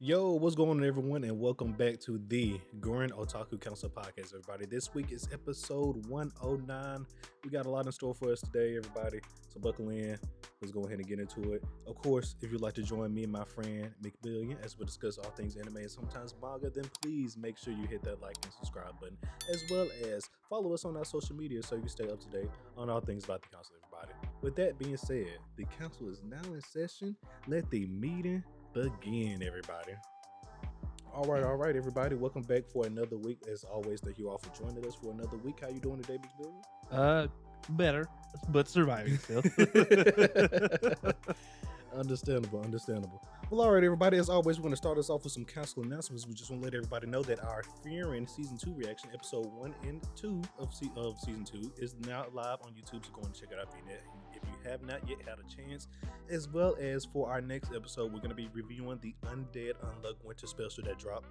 Yo, what's going on, everyone, and welcome back to the Gurren Otaku Council podcast, everybody. This week is episode 109. We got a lot in store for us today, everybody. So buckle in. Let's go ahead and get into it. Of course, if you'd like to join me and my friend McBillion as we discuss all things anime and sometimes manga, then please make sure you hit that like and subscribe button, as well as follow us on our social media so you can stay up to date on all things about the council, everybody. With that being said, the council is now in session. Let the meeting begin, everybody. All right, everybody. Welcome back for another week. As always, thank you all for joining us for another week. How you doing today, Big Billy? Better, but surviving still. Understandable. Well, all right, everybody. As always, we're going to start us off with some council announcements. We just want to let everybody know that our Fearing Season 2 reaction, Episode 1 and 2 of Season 2, is now live on YouTube, so go and check it out if you have not yet had a chance. As well as for our next episode, we're going to be reviewing the Undead Unluck Winter Special that dropped.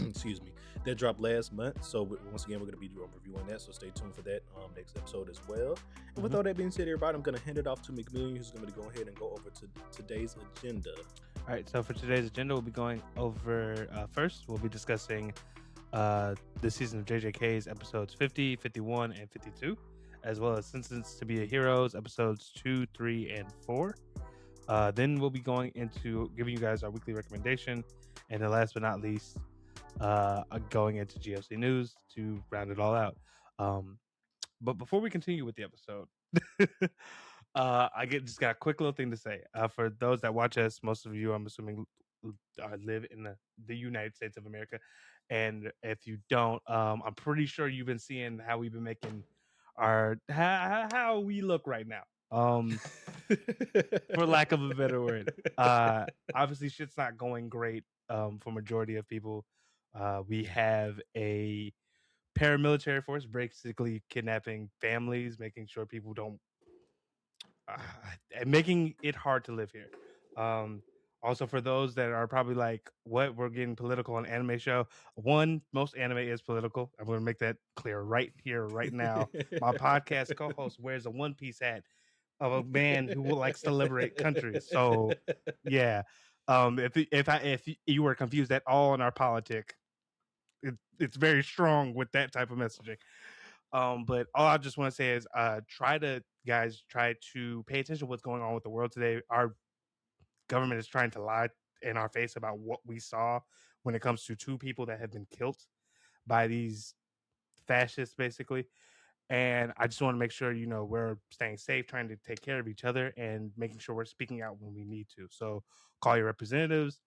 Excuse me, that dropped last month. So once again, we're going to be reviewing that, so stay tuned for that next episode as well. And with all that being said, everybody, I'm going to hand it off to McMillian, who's going to go ahead and go over to today's agenda. All right, so for today's agenda, we'll be going over first, we'll be discussing the season of JJK's episodes 50, 51, and 52, as well as Sentenced to Be a Heroes episodes 2, 3, and 4. Then we'll be going into giving you guys our weekly recommendation, and then last but not least, going into GOC news to round it all out. But before we continue with the episode, just got a quick little thing to say. For those that watch us, most of you, I'm assuming, live in the United States of America, and if you don't, I'm pretty sure you've been seeing how we've been making our how we look right now. For lack of a better word. Obviously shit's not going great for majority of people. We have a paramilitary force basically kidnapping families, making sure people don't making it hard to live here. Also, for those that are probably like, what, we're getting political on anime show. One, most anime is political. I'm going to make that clear right here, right now. My podcast co-host wears a One Piece hat of a man who likes to liberate countries. So, yeah. If you were confused at all on our politic, it's very strong with that type of messaging. But all I just want to say is, try to pay attention to what's going on with the world today. Our government is trying to lie in our face about what we saw when it comes to 2 people that have been killed by these fascists, basically. And I just want to make sure, we're staying safe, trying to take care of each other, and making sure we're speaking out when we need to. So call your representatives,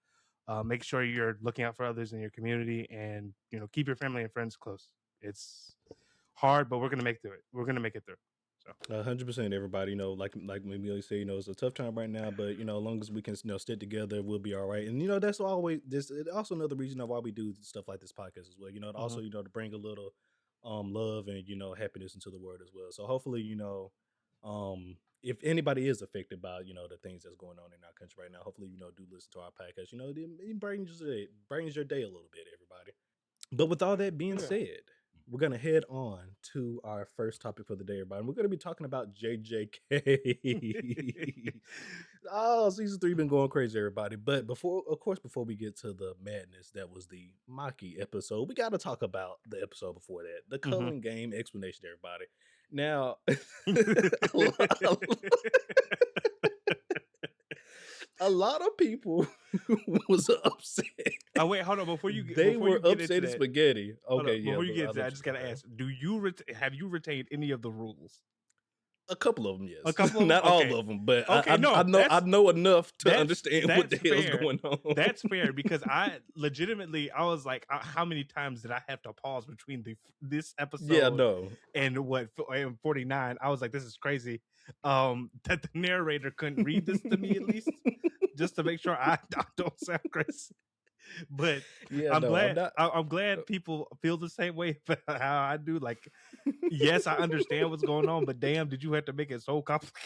make sure you're looking out for others in your community, and, keep your family and friends close. It's hard, but we're going to make it through. So 100%, everybody. Like Amelia said, it's a tough time right now, but as long as we can stick together, we'll be all right. And that's always this. Also, another reason why we do stuff like this podcast as well. Also, to bring a little love and happiness into the world as well. So hopefully, if anybody is affected by the things that's going on in our country right now, hopefully do listen to our podcast. It brightens your day a little bit, everybody. But with all that being said, we're going to head on to our first topic for the day, everybody. And we're going to be talking about JJK. Season 3 been going crazy, everybody. But before we get to the madness that was the Maki episode, we got to talk about the episode before that, the Culling Game explanation, everybody. Now, a lot of people was upset. Oh wait, hold on. Before you get, they were upset as spaghetti. Okay, before you get to that, I just gotta ask: have you retained any of the rules? A couple of them, yes. A couple of them? Not all of them, but I know enough to understand what the hell's going on. That's fair, because I was like, how many times did I have to pause between this episode and 49? I was like, this is crazy. That the narrator couldn't read this to me at least, just to make sure I don't sound crazy. But I'm glad people feel the same way about how I do. Like, yes, I understand what's going on, but damn, did you have to make it so complicated?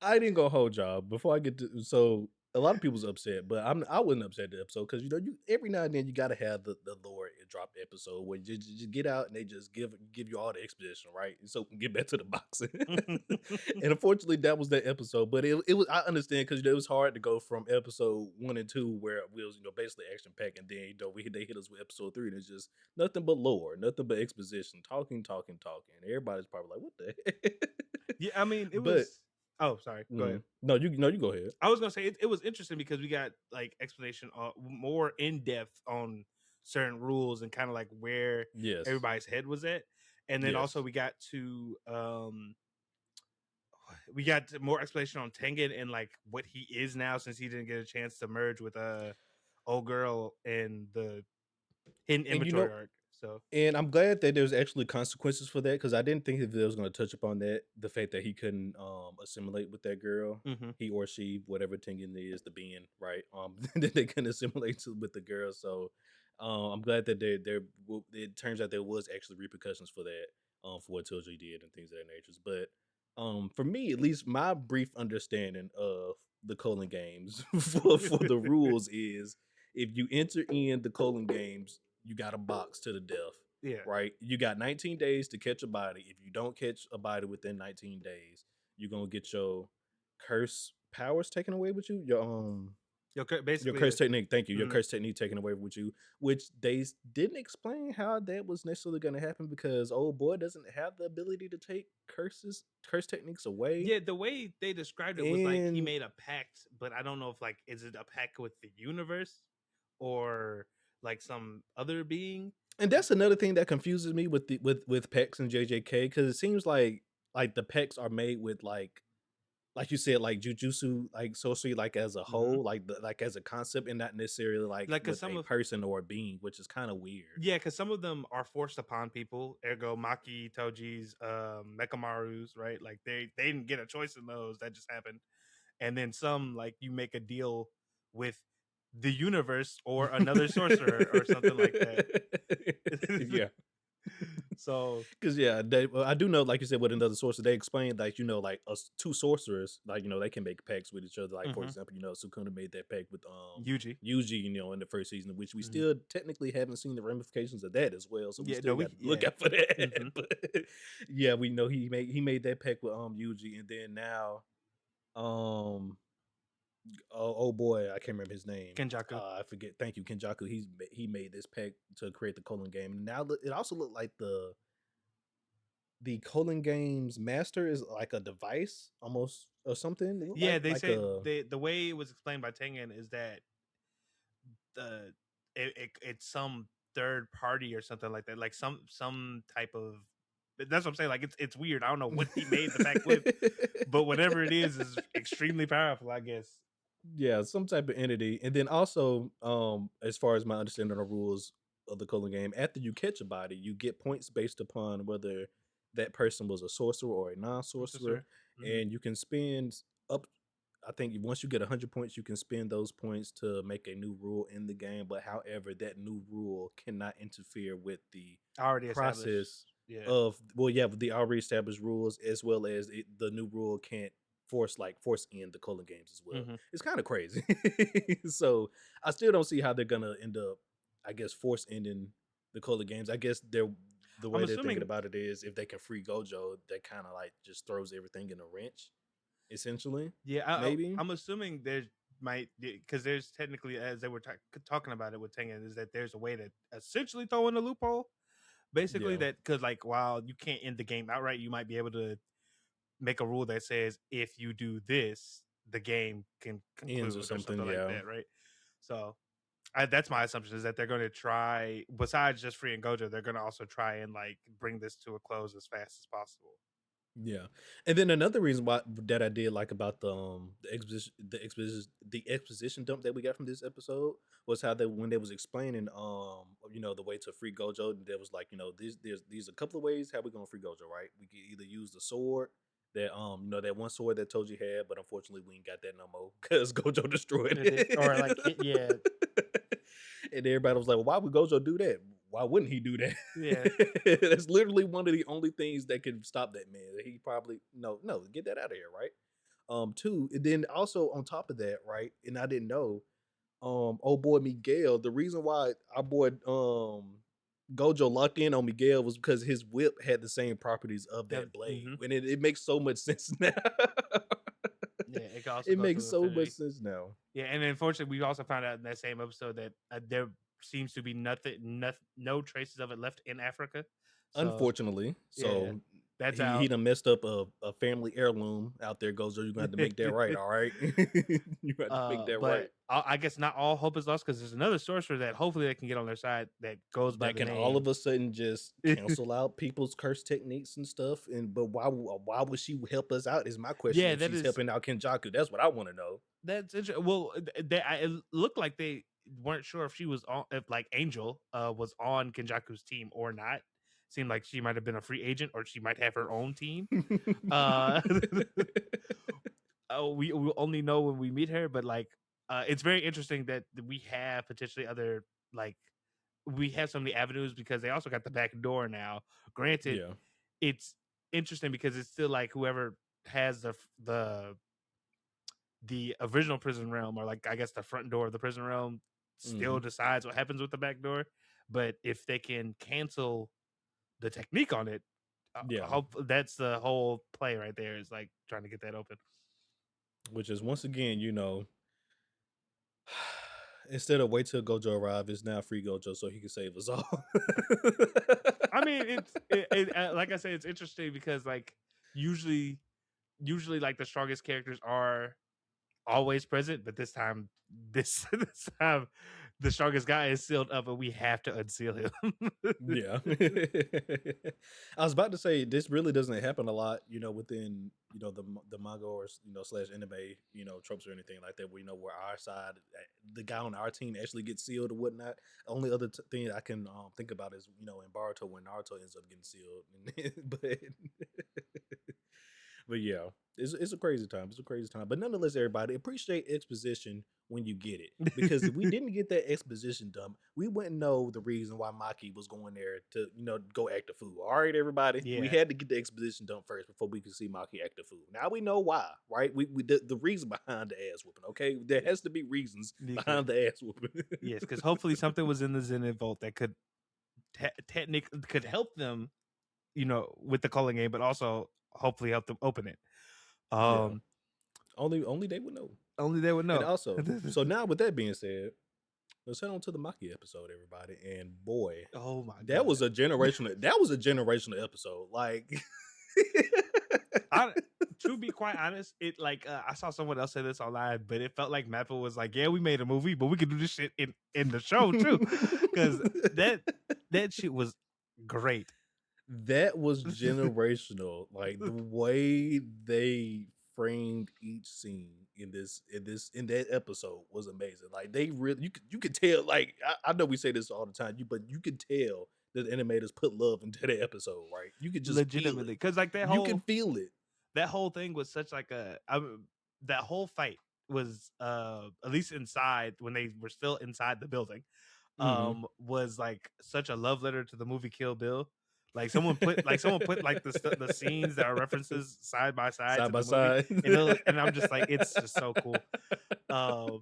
I didn't go hold y'all before I get to. So a lot of people's upset, but I wasn't upset at the episode because you every now and then you gotta have the lore drop episode where you just get out and they just give you all the exposition, right? So we can get back to the boxing. And unfortunately, that was that episode. But it was, I understand, because it was hard to go from episode 1 and 2 where it was basically action packed, and then they hit us with episode 3 and it's just nothing but lore, nothing but exposition, talking, talking, talking. And everybody's probably like, what the heck? Yeah, I mean, it But was. Oh, sorry. Go ahead. no, you go ahead. I was gonna say it was interesting because we got like explanation more in depth on certain rules and kind of like where Yes. everybody's head was at, and then also we got more explanation on Tengen and like what he is now since he didn't get a chance to merge with old girl and the hidden inventory arc. So, and I'm glad that there's actually consequences for that, because I didn't think that they was going to touch upon that, the fact that he couldn't assimilate with that girl, he or she, whatever Tengen is, the being, right? That they couldn't assimilate with the girl. So I'm glad that it turns out there was actually repercussions for that, for what Toji did and things of that nature. But for me, at least, my brief understanding of the Colon games for the rules is, if you enter in the Colon games, you got a box to the death. yeah. Right? You got 19 days to catch a body. If you don't catch a body within 19 days, you're gonna get your curse powers taken away with you. Your curse technique. Thank you. Your curse technique taken away with you, which they didn't explain how that was necessarily going to happen, because old boy doesn't have the ability to take curse techniques away. Yeah, the way they described it was like he made a pact, but I don't know if like, is it a pact with the universe or like some other being? And that's another thing that confuses me with Pex and JJK, because it seems like the Pex are made with like you said, like jujutsu, like sorcery, like as a whole, like as a concept, and not necessarily like with a person or a being, which is kind of weird. Yeah, because some of them are forced upon people. Ergo, Maki, Toji's, Mekamaru's, right? Like they didn't get a choice in those. That just happened. And then some, like you make a deal with the universe or another sorcerer or something like that. Yeah. So, because I do know, like you said, with another sorcerer, they explained like like two sorcerers, like they can make pacts with each other. Like for example, Sukuna made that pact with Yuji, in the first season, which we still technically haven't seen the ramifications of that as well. So we still got to look out for that. But yeah, we know he made that pact with Yuji, and then now oh boy, I can't remember his name. Kenjaku. I forget. Thank you, Kenjaku. He made this pack to create the Colon game. Now it also looked like the Colon games master is like a device almost or something. Yeah, they say the way it was explained by Tengen is that it's some third party or something like that, like some type of. That's what I'm saying. Like it's weird. I don't know what he made the pack with, but whatever it is extremely powerful, I guess. Yeah, some type of entity. And then also, as far as my understanding of rules of the Colon game, after you catch a body, you get points based upon whether that person was a sorcerer or a non-sorcerer. And you can spend up, I think once you get 100 points, you can spend those points to make a new rule in the game. But however, that new rule cannot interfere with the process of the already established rules, as well as the new rule can't force in the Colon games as well. It's kind of crazy. So I still don't see how they're gonna end up, I guess, force ending the Colon games. I guess the way they're thinking about it is, if they can free Gojo, that kind of like just throws everything in a wrench, essentially. Yeah, maybe. I'm assuming there might, because there's technically, as they were talking about it with Tengen, is that there's a way to essentially throw in a loophole. Basically, that because like while you can't end the game outright, you might be able to make a rule that says if you do this, the game can conclude or something like that, right? So that's my assumption, is that they're going to try, besides just freeing Gojo, they're going to also try and like bring this to a close as fast as possible. Yeah, and then another reason why that I did like about the exposition dump that we got from this episode was how when they was explaining the way to free Gojo, there was like there's a couple of ways how we're gonna free Gojo, right? We can either use the sword that that one sword that Toji had, but unfortunately we ain't got that no more because Gojo destroyed it. Or like yeah. And everybody was like, well, why would Gojo do that? Why wouldn't he do that? Yeah. That's literally one of the only things that could stop that man. He probably no, get that out of here, right? Too. And then also on top of that, right? And I didn't know, old boy Miguel, the reason why our boy Gojo locked in on Miguel was because his whip had the same properties of that blade. Mm-hmm. And it makes so much sense now. Yeah, it can also It go makes through so much infinity. sense now. Yeah, and unfortunately, we also found out in that same episode that there seems to be no traces of it left in Africa. So Unfortunately. yeah, So that's he out. done messed up a family heirloom out there, Gojo. You're gonna have to make that right, all right? You have to make that right. But I guess not all hope is lost because there's another sorcerer that hopefully they can get on their side that goes by That the can all name. of a sudden just cancel out people's curse techniques and stuff. And but why would she help us out? Is my question. Yeah, If she's helping out Kenjaku, that's what I want to know. that's interesting. Well, it looked like they weren't sure if she was on, if like Angel was on Kenjaku's team or not. Seemed like she might have been a free agent or she might have her own team. Uh, we will only know when we meet her, but like, it's very interesting that we have potentially other like we have so many avenues because they also got the back door now. Granted, Yeah, it's interesting because it's still like whoever has the original prison realm, or like I guess the front door of the prison realm, still hmm, decides what happens with the back door. But if they can cancel the technique on it, yeah. hope that's the whole play right there. Is like trying to get that open. Which is once again, instead of wait till Gojo arrive, it's now free Gojo so he can save us all. I mean, like I say, it's interesting because like usually, usually like the strongest characters are always present, but this time, this time, the strongest guy is sealed up, and we have to unseal him. Yeah. I was about to say this really doesn't happen a lot, within the manga or slash anime, tropes or anything like that. Where where our side, the guy on our team actually gets sealed or whatnot. Only other thing I can think about is in Boruto when Naruto ends up getting sealed, but but yeah, it's a crazy time. It's a crazy time. But nonetheless, everybody appreciate exposition when you get it. Because if we didn't get that exposition done, we wouldn't know the reason why Maki was going there to, go act the fool. All right, everybody. We Yeah, had to get the exposition done first before we could see Maki act the fool. Now we know why, right? We the reason behind the ass whooping, okay? There has to be reasons behind the ass whooping. yes, because hopefully something was in the Zenith Vault that could could help them, with the calling game, but also hopefully help them open it. Yeah. Um, Only they would know. only they would And know. also, so now with that being said, let's head on to the Maki episode, everybody. And boy, Oh my that god! was a generational episode. Like To be quite honest, it like I saw someone else say this online, but it felt like Mappa was like, "Yeah, we made a movie, but we could do this shit in the show too," because that that shit was great. that was generational. Like the way they framed each scene in that episode was amazing. Like they really you could tell, like I know we say this all the time, but you could tell that the animators put love into that episode, right? You could just feel Legitimately, it. because like You can feel it. that whole thing was such like that whole fight was at least inside when they were still inside the building, Hmm. was like such a love letter to the movie Kill Bill. Like someone put like the scenes that are references side by side Side to by the movie, side. and I'm just like, it's just so cool. Um,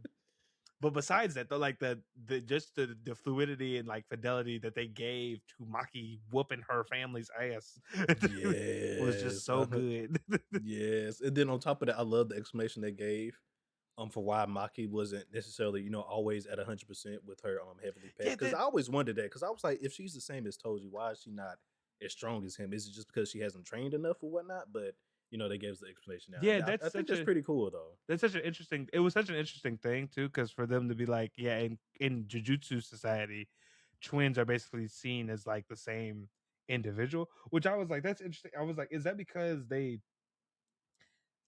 but besides that, though, like the just the fluidity and like fidelity that they gave to Maki whooping her family's ass was just Yes. so good. Yes. And then on top of that, I love the explanation they gave for why Maki wasn't necessarily, always at 100% with her heavily Yeah, packed. Because I always wondered that. Because I was like, if she's the same as Toji, why is she not as strong as him? Is it just because she hasn't trained enough or whatnot? But they gave us the explanation now. yeah, And I think that's pretty cool though. that's such an interesting. It was such an interesting thing too, because for them to be like, yeah, in Jujutsu society, twins are basically seen as like the same individual, which I was like, that's interesting. I was like, is that because they?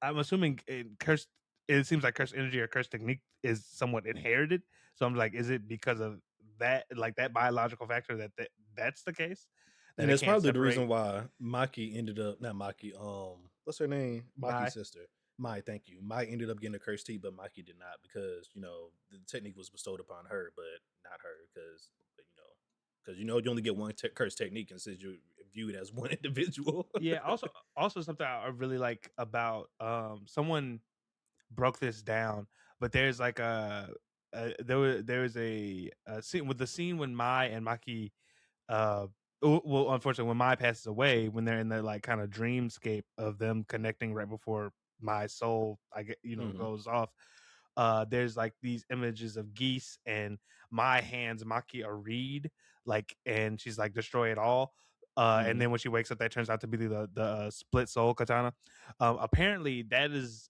I'm assuming cursed. It seems like cursed energy or cursed technique is somewhat inherited. So I'm like, is it because of that, like that biological factor that's the case that And it that's can't probably the separate? reason why Maki ended up not Maki, what's her name? My Maki's sister. Mai, thank you. Mai ended up getting a cursed teeth, but Maki did not because, the technique was bestowed upon her, but not her because you only get one cursed technique and since you're viewed as one individual. Yeah, also something I really like about someone. broke this down, but there's like there was a scene with the scene when Mai and Maki uh well, unfortunately, when Mai passes away, when they're in the like kind of dreamscape of them connecting right before my soul, I get Hmm. goes off. There's like these images of geese, and my hands Maki a reed, like, and she's like destroy it all. And Hmm. then when she wakes up, that turns out to be the split soul katana. Apparently, that's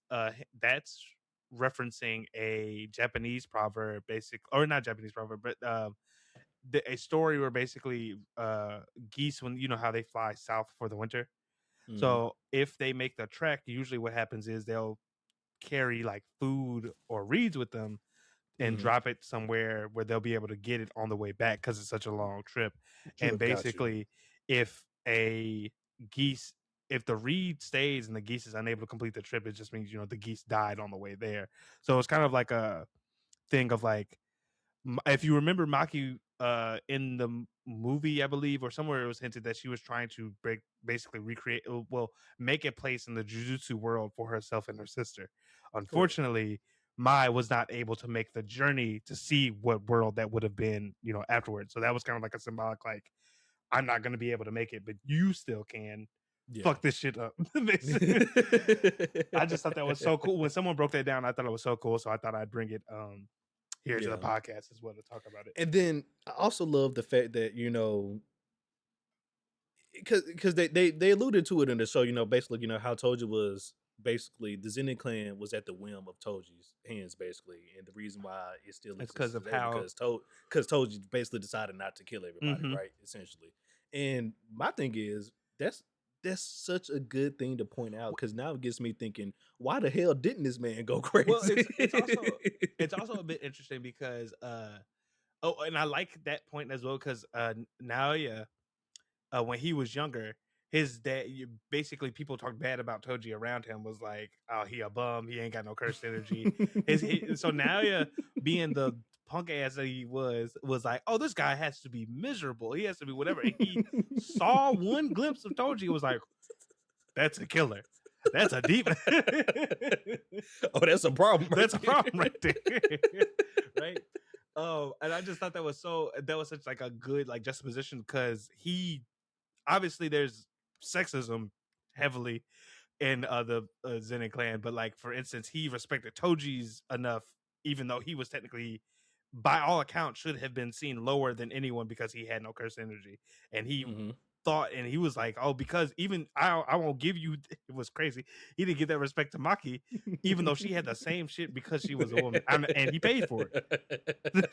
referencing a Japanese proverb, basic or not Japanese proverb, but a story where basically geese, when you know how they fly south for the winter, Hmm. so if they make the trek, usually what happens is they'll carry like food or reeds with them and Hmm. drop it somewhere where they'll be able to get it on the way back because it's such a long trip. And Trip, got you. basically, if a geese if the reed stays and the geese is unable to complete the trip, it just means the geese died on the way there. So it's kind of like a thing of like, if you remember Maki in the movie, I believe, or somewhere it was hinted that she was trying to basically recreate, well, make a place in the Jujutsu world for herself and her sister. Correct. Unfortunately, Mai was not able to make the journey to see what world that would have been, afterwards. So that was kind of like a symbolic, like, I'm not going to be able to make it, but you still can. Yeah. Fuck this shit up. Basically. I just thought that was so cool. When someone broke that down, I thought it was so cool. So I thought I'd bring it here to the Yeah. podcast as well to talk about it. And then I also love the fact that because they alluded to it in the show, basically, how Toji was basically the Zenin clan was at the whim of Toji's hands, basically, and the reason why it still It's exists because of today how. because Toji basically decided not to kill everybody, Mm-hmm. right? Essentially, and my thing is that's such a good thing to point out because now it gets me thinking, why the hell didn't this man go Well, crazy? it's also a bit interesting because oh, and I like that point as well because Naoya, when he was younger, his dad, basically people talk bad about Toji around him, was like, oh, he a bum, he ain't got no cursed energy. So Naoya, being the punk ass that he was like, oh, this guy has to be miserable, he has to be whatever. And he saw one glimpse of Toji, was like, that's a killer. That's a deep. Oh, that's a problem right That's a there. problem right there. Right. And I just thought that was such like a good like juxtaposition because he obviously there's sexism heavily in the Zenin clan, but like for instance, he respected Toji's enough, even though he was technically, by all accounts, should have been seen lower than anyone because he had no curse energy, and he Hmm. thought, and he was like, oh, because even I won't give you. It was crazy. He didn't give that respect to Maki, even though she had the same shit because she was a woman, and he paid for it.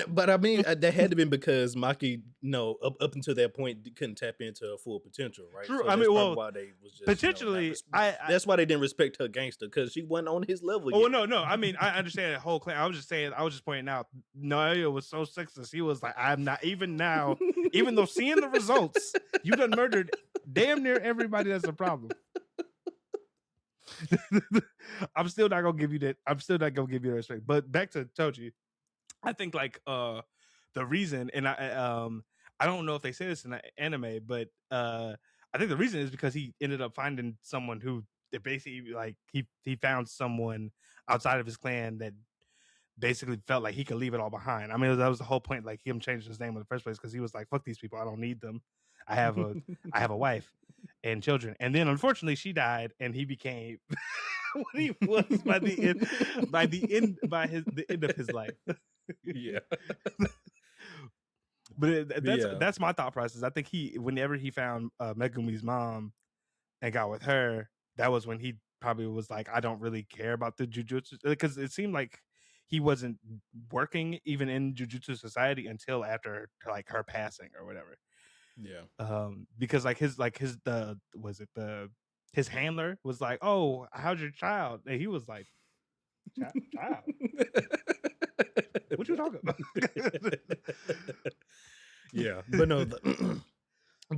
But I mean, that had to been because Maki, up until that point, couldn't tap into her full potential, right? True. So I that's mean, probably well, why they was just, not. potentially, I That's why they didn't respect her gangster because she wasn't on his level oh yet. no. I mean, I understand the whole claim. I was just saying. I was just pointing out. Noah was so sexist. He was like, "I'm not even now, even though seeing the results, you done murdered damn near everybody. That's a problem." I'm still not gonna give you that. I'm still not gonna give you that respect. But back to Toji, I think like the reason, and I don't know if they say this in the anime, but I think the reason is because he ended up finding someone who that basically like he found someone outside of his clan that basically felt like he could leave it all behind. I mean, that was the whole point, like him changing his name in the first place because he was like, "Fuck these people, I don't need them. I have a wife and children." And then unfortunately, she died, and he became what he was by the end of his life. Yeah. But that's Yeah. my thought process. I think whenever he found Megumi's mom and got with her, that was when he probably was like, I don't really care about the jujutsu, because it seemed like he wasn't working even in jujutsu society until after like her passing or whatever. Yeah. Because his handler was like, oh, how's your child? And he was like, child? What you talking about? Yeah. But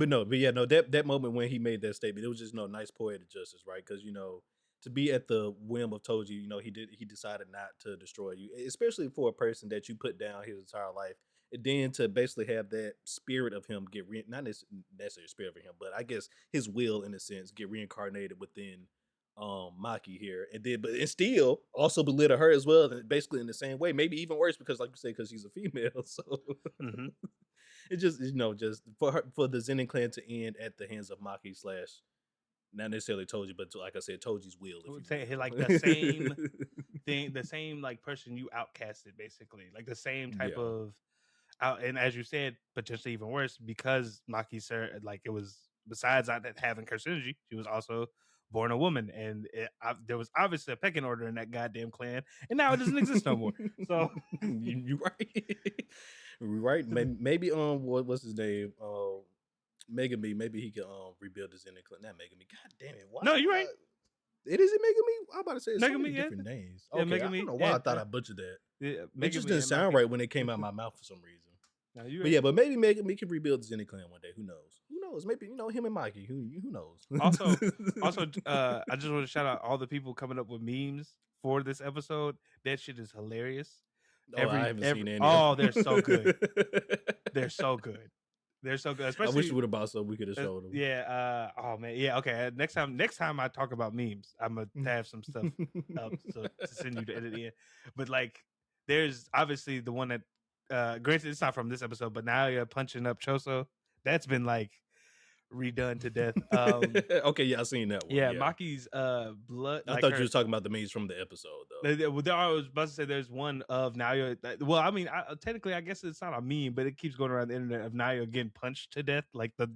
no, but yeah, no, that moment when he made that statement, it was just nice poetic justice, right? Because to be at the whim of Toji, he decided not to destroy you, especially for a person that you put down his entire life, and then to basically have that spirit of him not necessarily spirit of him, but I guess his will in a sense get reincarnated within Maki here, and still also belittle her as well, basically in the same way, maybe even worse because, like you say, because she's a female. So it just just for the Zenin clan to end at the hands of Maki slash not necessarily Toji, but like I said, Toji's will. I would say like the same thing, the same like person you outcasted, basically, like the same type of out, and as you said, potentially even worse because Maki sir, like it was besides not having carcinogy, she was also born a woman, and there was obviously a pecking order in that goddamn clan, and now it doesn't exist no more. So you right, right? Maybe what's his name? Megami. Maybe he can rebuild his Zenin clan. Not Megami. God damn it! Why? No, you're right. It isn't Megami. I'm about to say it's so Megami, many yeah. different names. Yeah, Okay, Megami, I don't know why I thought I butchered that. Yeah, it just didn't sound right when it came out of my mouth for some reason. No, but yeah, but maybe Megami can rebuild the Zenin clan one day. Who knows? Who knows? Maybe him and Mikey. Who knows? Also, I just want to shout out all the people coming up with memes for this episode. That shit is hilarious. I haven't seen any. Oh, they're so good. They're so good. They're so good. Especially, I wish you would have bought some. We could have showed them. Yeah. Oh man. Yeah. Okay. Next time I talk about memes, I'm gonna have some stuff up to send you to edit in. But like, there's obviously the one that, granted, it's not from this episode, but now you're punching up Choso. That's been like redone to death. Okay, yeah, I seen that one. Yeah, Maki's blood. I thought you were talking about the memes from the episode, though. I was about to say there's one of Nayo. Well, I mean, technically, I guess it's not a meme, but it keeps going around the internet of Nayo getting punched to death, like the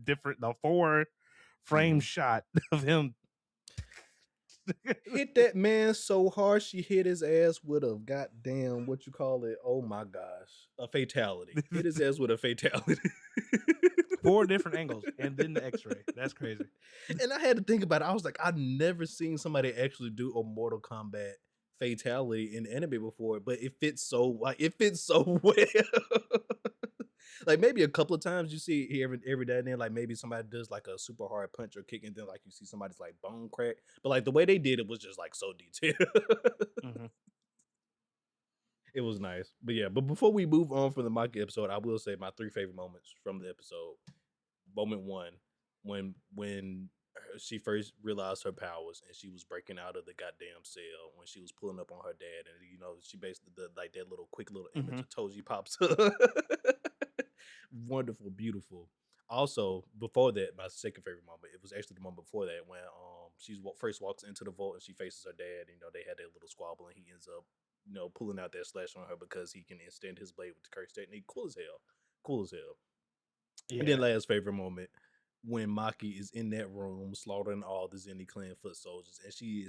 4-frame shot of him. Hit that man so hard she hit his ass with a goddamn, what you call it? Oh my gosh, a fatality. Hit his ass with a fatality. 4 different angles and then the X-ray. That's crazy. And I had to think about it. I was like, I've never seen somebody actually do a Mortal Kombat fatality in anime before, but it fits so well. Like maybe a couple of times you see here every day and then, like maybe somebody does like a super hard punch or kick, and then like you see somebody's like bone crack. But like the way they did it was just like so detailed. It was nice. But yeah, but before we move on from the Maki episode, I will say my 3 favorite moments from the episode. Moment 1, when she first realized her powers and she was breaking out of the goddamn cell, when she was pulling up on her dad, and she basically like that little quick little image of Toji pops up. Wonderful, beautiful. Also, before that, my second favorite moment, it was actually the moment before that when she first walks into the vault and she faces her dad. They had that little squabble, and he ends up pulling out that slash on her because he can extend his blade with the curse technique. Cool as hell. Yeah. And then last favorite moment, when Maki is in that room slaughtering all the Zenin clan foot soldiers, and she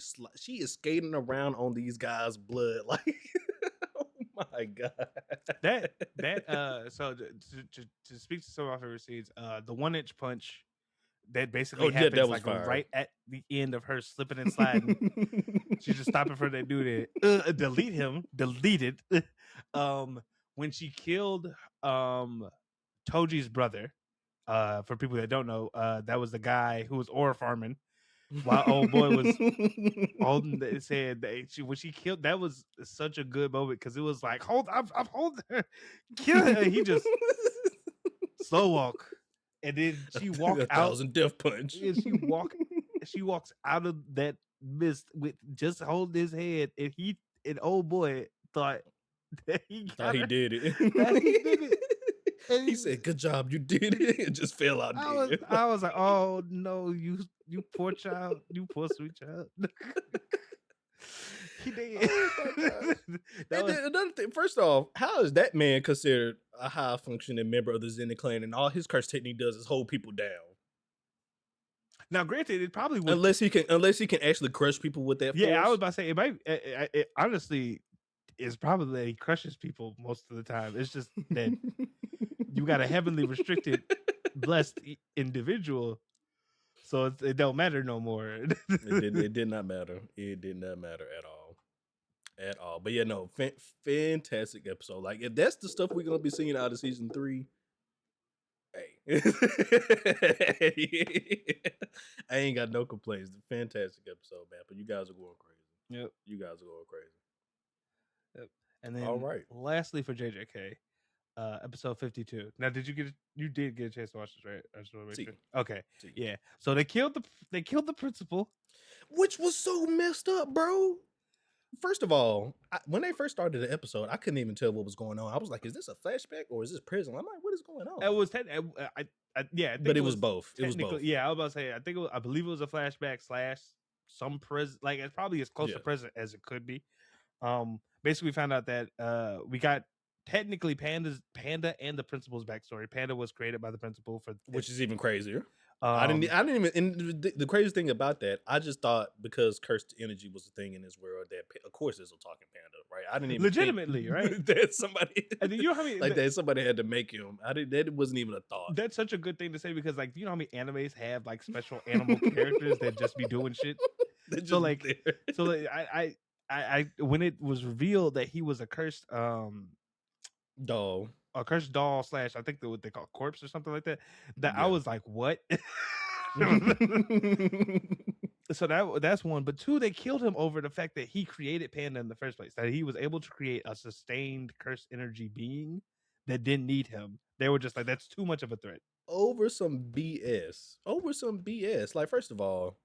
is skating around on these guys' blood like, oh my god! So to speak to some of my favorite scenes, the 1-inch punch that basically happens that was like fire. Right at the end of her slipping and sliding. She's just stopping for that dude to deleted. When she killed Toji's brother. For people that don't know, that was the guy who was ore farming while old boy was holding. It said that when she killed, that was such a good moment because it was like, I'm holding her, kill her. He just slow walk, and then she walked out. 1,000 death punch. And she walks out of that mist with just holding his head, and old boy thought that he did it. That he did it. And he said, "Good job, you did it." It just fell out. I was like, "Oh no, you poor child, you poor sweet child." He did. Oh another thing. First off, how is that man considered a high functioning member of the Zenin clan, and all his curse technique does is hold people down? Now, granted, it probably would, unless he can actually crush people with that. Yeah, force. I was about to say it might. It honestly is probably that he crushes people most of the time. It's just that you got a heavenly restricted, blessed individual, so it don't matter no more. It did not matter. It did not matter at all. But yeah, no, fantastic episode. Like if that's the stuff we're gonna be seeing out of season 3. Hey, I ain't got no complaints. Fantastic episode, man. But you guys are going crazy. Yep, you guys are going crazy. Yep. And then, all right. Lastly, for JJK, episode 52. Now, you did get a chance to watch this, right? I just want to make See, sure. Okay, see. yeah. So they killed the principal. Which was so messed up, bro. First of all, when they first started the episode, I couldn't even tell what was going on. I was like, "Is this a flashback or is this prison?" I'm like, "What is going on?" It was I think But it it was was both. It was technically, both. yeah. I was about to say, I believe it was a flashback / some prison. Like, it's probably as close Yeah. to prison as it could be. Basically, we found out that we got technically Panda and the principal's backstory. Panda was created by the principal for Which is even crazier. I um didn't even. And the craziest thing about that, I just thought because cursed energy was a thing in this world that, of course, there's a talking panda, right? I didn't even legitimately, think right? that somebody, And then you know how many like that somebody had to make him. I didn't. That wasn't even a thought. that's such a good thing to say because, like, you know how many animes have like special animal characters that just be doing shit. They're just So like, there. so like, I when it was revealed that he was a cursed Dog. a cursed doll / I think what they call corpse or something like that. That I Yeah. was like, what? So that's one. But two, they killed him over the fact that he created Panda in the first place. That he was able to create a sustained cursed energy being that didn't need him. They were just like, that's too much of a threat. Over some BS. Over some BS. Like, first of all,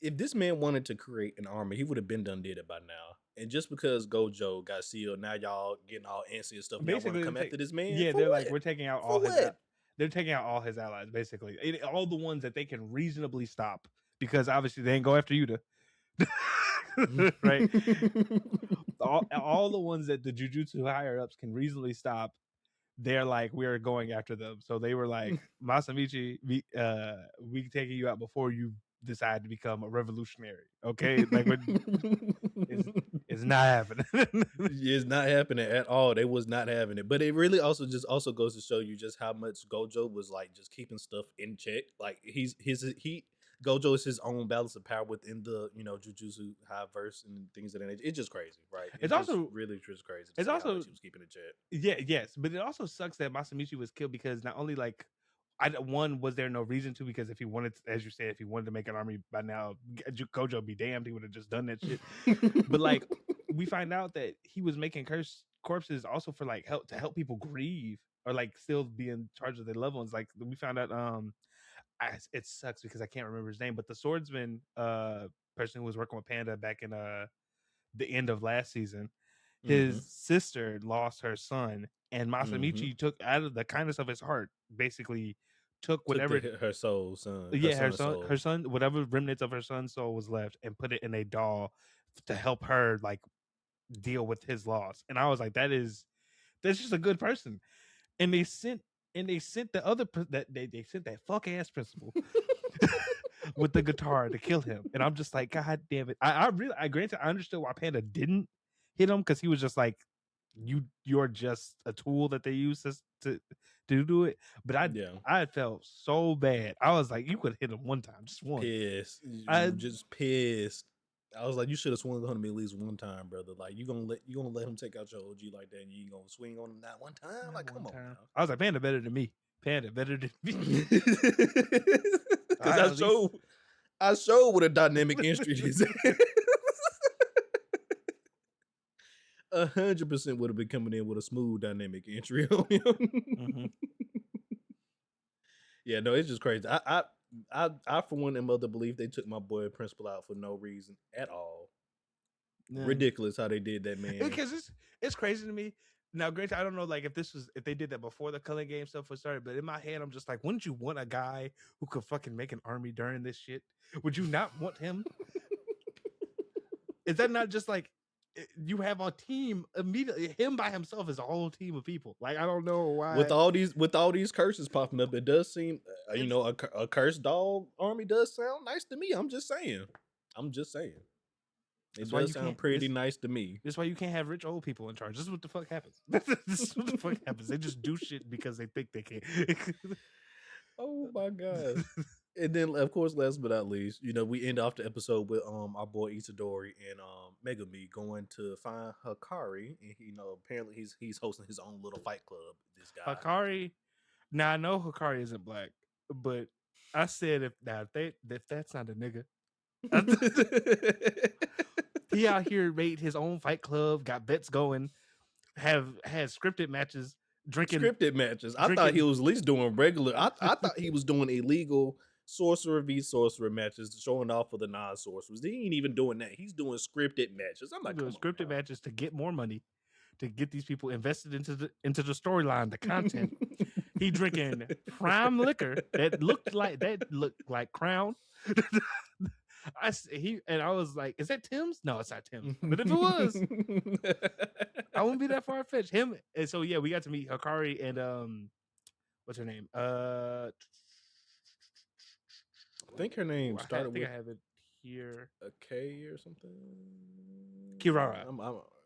if this man wanted to create an army, he would have been done did it by now. And just because Gojo got sealed, now y'all getting all antsy and stuff. Y'all want to come after this man? Yeah, For they're what? like, we're taking out For all his. what? They're taking out all his allies, basically. All the ones that they can reasonably stop, because obviously they ain't go after you to. Right. all the ones that the Jujutsu higher ups can reasonably stop, they're like, we're going after them. So they were like, Masamichi, we taking you out before you decide to become a revolutionary. Okay, like, it's not happening. It's not happening at all. They was not having it. But it really also goes to show you just how much Gojo was like just keeping stuff in check. Like Gojo is his own balance of power within the Jujutsu high verse and things of that nature. It's just crazy, right? It's also really just crazy. It's how also much he was keeping in check. yes, but it also sucks that Masamichi was killed because not only like one, was there no reason to, because if he wanted to, as you said, if he wanted to make an army by now, Gojo be damned, he would have just done that shit. But like, we find out that he was making cursed corpses also for like help people grieve or like still be in charge of their loved ones. Like, we found out it sucks because I can't remember his name, but the swordsman person who was working with Panda back in the end of last season, his sister lost her son, and Masamichi took, out of the kindness of his heart, basically took whatever her soul, son. her son, whatever remnants of her son's soul was left, and put it in a doll to help her like deal with his loss. And I was like, that's just a good person. And they sent the other that they sent that fuck ass principal with the guitar to kill him. And I'm just like, God damn it. I granted, I understood why Panda didn't hit him, because he was just like, you're just a tool that they use to do it. But I felt so bad. I was like, you could hit him one time, just one. Pissed. Just pissed. I was like, you should have swung on him at least one time, brother. Like, you gonna let him take out your OG like that, and you ain't gonna swing on him that one time? Like, come on now. I was like, Panda better than me. Panda better than me. Because I showed what a dynamic entry is. 100% would have been coming in with a smooth dynamic entry on him. Yeah, no, it's just crazy. I for one am of the belief they took my boy principal out for no reason at all. Yeah. Ridiculous how they did that, man. Because it's crazy to me. Now, granted, I don't know, like, if they did that before the Culling Game stuff was started, but in my head, I'm just like, wouldn't you want a guy who could fucking make an army during this shit? Would you not want him? Is that not just like, you have a team immediately? Him by himself is a whole team of people. Like, I don't know why. With all these curses popping up, it does seem, a cursed dog army does sound nice to me. I'm just saying. It does sound pretty nice to me. That's why you can't have rich old people in charge. This is what the fuck happens. This is what the fuck happens. They just do shit because they think they can. Oh my god. And then, of course, last but not least, we end off the episode with our boy Itadori and Megumi going to find Hikari, and apparently he's hosting his own little fight club. This guy Hikari. Now I know Hikari isn't black, but I said if that's not a nigga, he out here made his own fight club, got bets going, has scripted matches. drinking Scripted matches. I thought he drinking. was at least doing regular. I thought he was doing illegal sorcerer v sorcerer matches, showing off for the non-sorcerers. He ain't even doing that. He's doing scripted matches. I'm like, come on, Scripted now. matches to get more money, to get these people invested into the storyline, the content. He drinking prime liquor that looked like Crown. I was like, is that Tim's? No, it's not Tim's. But if it was, I wouldn't be that far fetched. Him, and so yeah, we got to meet Hikari and what's her name? I think her name started with I have it here. a K or something. Kirara.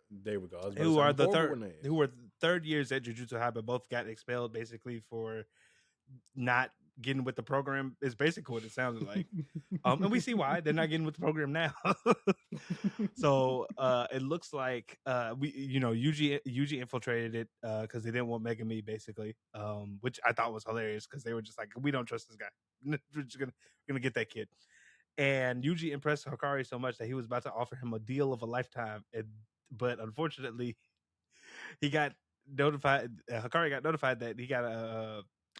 There we go. I was Who are the third years at Jujutsu Haiba, both got expelled basically for not getting with the program. Is basically what it sounded like. And we see why they're not getting with the program now. So it looks like Yuji infiltrated it because they didn't want Megami basically, which I thought was hilarious because they were just like, we don't trust this guy. We're just gonna get that kid. And Yuji impressed Hikari so much that he was about to offer him a deal of a lifetime, but unfortunately, he got notified. Hikari got notified that he got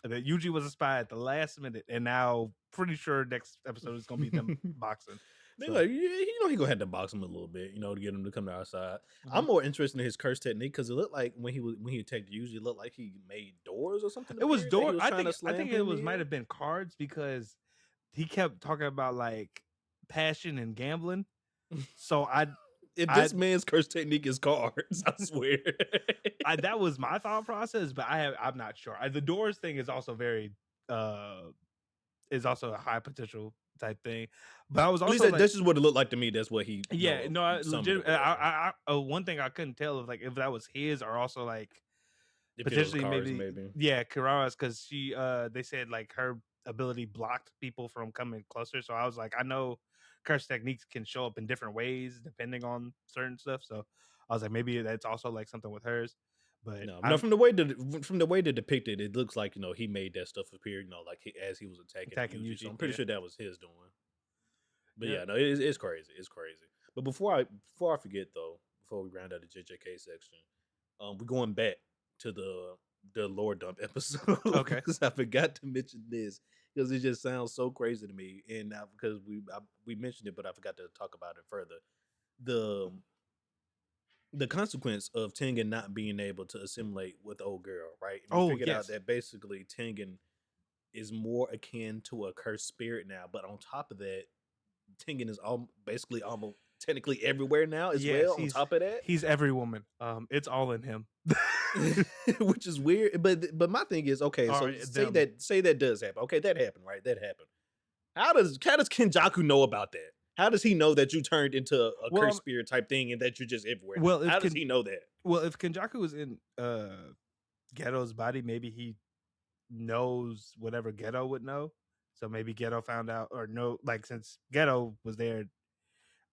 that Yuji was a spy at the last minute, and now pretty sure next episode is gonna be them boxing. They're like, he gonna have to box him a little bit, to get him to come to our side. Mm-hmm. I'm more interested in his curse technique because it looked like when he attacked Yuji, it looked like he made doors or something. It was doors. I think it might have been cards because he kept talking about like passion and gambling. So this man's curse technique is cards, I swear. That was my thought process, but I'm not sure. The doors thing is also very is also a high potential type thing. But I was also at least this is what it looked like to me. That's what he. Yeah, legit. One thing I couldn't tell is like if that was his or also like potentially maybe. Yeah, Kirara's, because she they said like her ability blocked people from coming closer. So I was like, I know curse techniques can show up in different ways depending on certain stuff. So I was like, maybe that's also like something with hers. But no, from the way they depicted it, looks like he made that stuff appear, like as he was attacking Yuji. So I'm pretty sure that was his doing. But yeah, no, it's crazy. It's crazy. But before I forget though, before we round out the JJK section, we're going back to the lore dump episode. Okay. Because I forgot to mention this because it just sounds so crazy to me, and now because we mentioned it, but I forgot to talk about it further. The consequence of Tengen not being able to assimilate with old girl, right? And we figured out that basically Tengen is more akin to a cursed spirit now, but on top of that, Tengen is basically almost technically everywhere now as well. On top of that, he's every woman. It's all in him, which is weird. But my thing is, okay, so say that does happen. Okay, that happened, right? That happened. How does Kenjaku know about that? How does he know that you turned into a cursed spirit type thing and that you're just everywhere? Well, how does he know that? Well, if Kenjaku was in Geto's body, maybe he knows whatever Geto would know. So maybe Geto found out, or no, like since Geto was there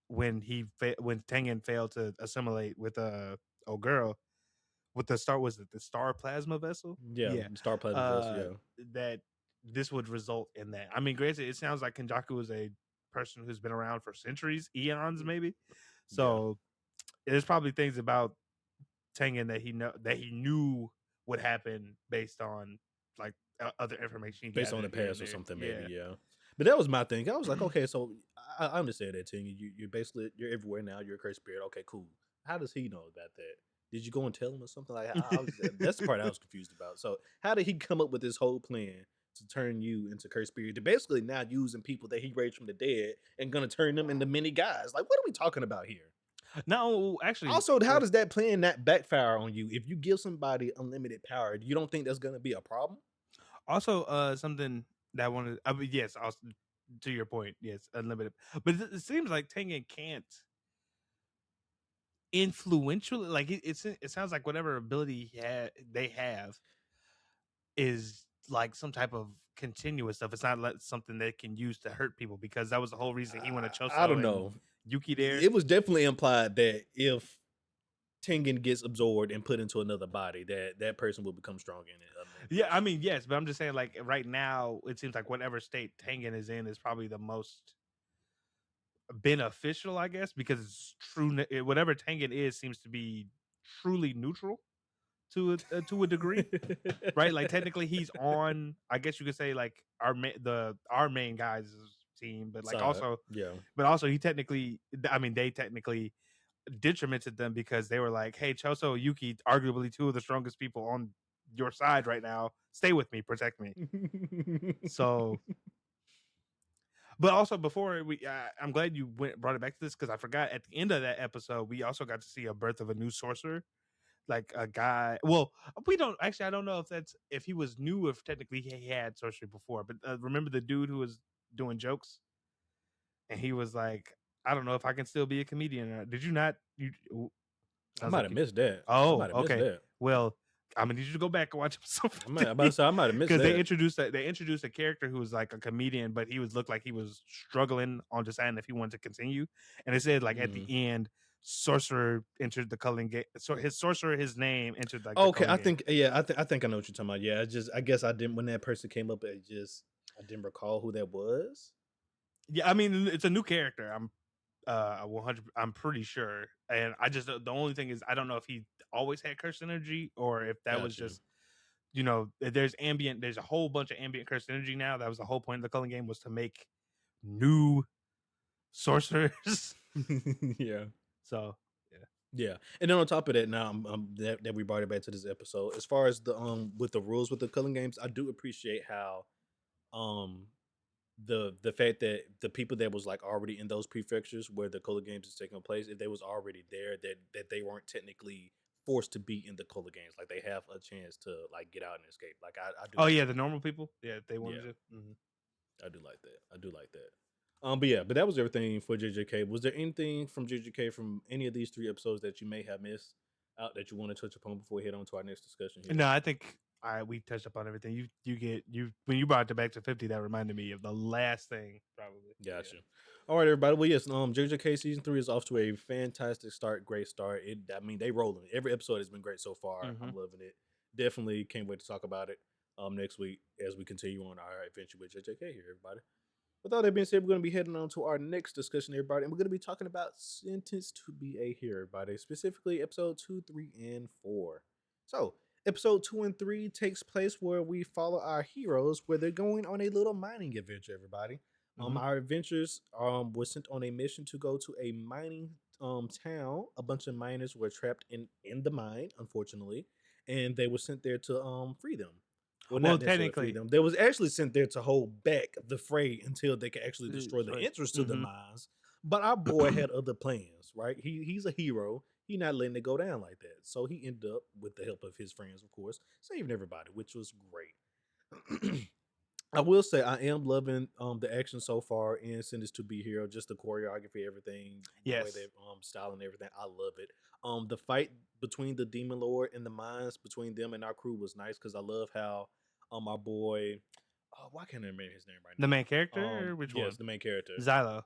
when Tengen failed to assimilate with old girl with the star plasma vessel? Yeah. Star plasma vessel. Yeah, that this would result in that. I mean, granted, it sounds like Kenjaku is a person who's been around for centuries, eons, maybe. So there's probably things about Tengen that he knew would happen based on like other information, based on the past or something, maybe. Yeah. But that was my thing. I was like, okay, so I understand that, Tengen. You're basically everywhere now. You're a cursed spirit. Okay, cool. How does he know about that? Did you go and tell him or something? Like that's the part I was confused about. So how did he come up with this whole plan to turn you into cursed spirit? To basically now using people that he raised from the dead and gonna turn them into many guys. Like, what are we talking about here? No, actually. Also, how does that plan not backfire on you? If you give somebody unlimited power, you don't think that's gonna be a problem? Also, something that I wanted. Yes, also, to your point, yes, unlimited. But it seems like Tengen can't influentially, like it sounds like whatever ability they have is like some type of continuous stuff. It's not like something they can use to hurt people, because that was the whole reason he went to Choso. I don't know. Yuki there. It was definitely implied that if Tengen gets absorbed and put into another body, that person will become strong in it. Yeah, I mean, yes, but I'm just saying, like, right now, it seems like whatever state Tengen is in is probably the most beneficial, I guess, because it's true. Whatever Tengen is seems to be truly neutral to a degree, right? Like technically he's on, I guess you could say, like our main guys team, but like Side, also, yeah. but also he technically, I mean, they technically detrimented them because they were like, hey, Choso, Yuki, arguably two of the strongest people on your side right now, stay with me, protect me. So, but also before we, I'm glad you brought it back to this, because I forgot at the end of that episode we also got to see a birth of a new sorcerer, like a guy. Well, we don't actually. I don't know if he was new, if technically he had sorcery before. But remember the dude who was doing jokes, and he was like, I don't know if I can still be a comedian. Or, did you not? You I sounds might like have you. missed that. I Oh, might have missed okay. that. Well, I'm gonna need you to go back and watch episode I'm about to say I might have missed because that. they introduced a character who was like a comedian, but he looked like he was struggling on deciding if he wanted to continue. And it said like at the end, sorcerer entered the culling game. So his name entered like the Okay, culling I game. think I think I know what you're talking about. Yeah, I guess I didn't when that person came up. I didn't recall who that was. Yeah, I mean it's a new character. I'm 100. I'm pretty sure, and I just the only thing is I don't know if he always had cursed energy or if that was Got you. just, there's a whole bunch of ambient cursed energy now. That was the whole point of the culling game, was to make new sorcerers. Yeah. So Yeah, and then on top of that, now that we brought it back to this episode, as far as the with the rules with the culling games, I do appreciate how um the fact that the people that was like already in those prefectures where the culling games is taking place, if they was already there, that they weren't technically forced to be in the culling games, like they have a chance to like get out and escape. Like I do. oh Like yeah, the that. normal people, yeah, they wanted Yeah, to. I do like that. I do like that. But yeah, but that was everything for JJK. Was there anything from JJK from any of these 3 episodes that you may have missed out that you want to touch upon before we head on to our next discussion here? No, I think we touched upon everything. You when you brought it back to 50, that reminded me of the last thing probably. Gotcha. All right, everybody. Well, yes, JJK season 3 is off to a fantastic start. Great start. I mean, they rolling. Every episode has been great so far. Mm-hmm. I'm loving it. Definitely can't wait to talk about it next week as we continue on our adventure with JJK here, everybody. With all that being said, we're going to be heading on to our next discussion, everybody, and we're going to be talking about Sentenced to BA here, everybody, specifically episode 2, 3, and 4. So, episode 2 and 3 takes place where we follow our heroes where they're going on a little mining adventure, everybody. Our adventurers were sent on a mission to go to a mining town. A bunch of miners were trapped in the mine, unfortunately, and they were sent there to free them. Well, not necessarily free them. They was actually sent there to hold back the fray until they could actually destroy the entrance to the mines. But our boy had other plans, right? He's a hero. He not letting it go down like that. So he ended up, with the help of his friends, of course, saving everybody, which was great. I will say I am loving the action so far in Sentenced to Be Hero, just the choreography, everything, the way they style and everything. I love it. The fight between the Demon Lord and the mines, between them and our crew, was nice because I love how our boy, why can't I remember his name right now? The main character, or which one? Yes, the main character, Xylo.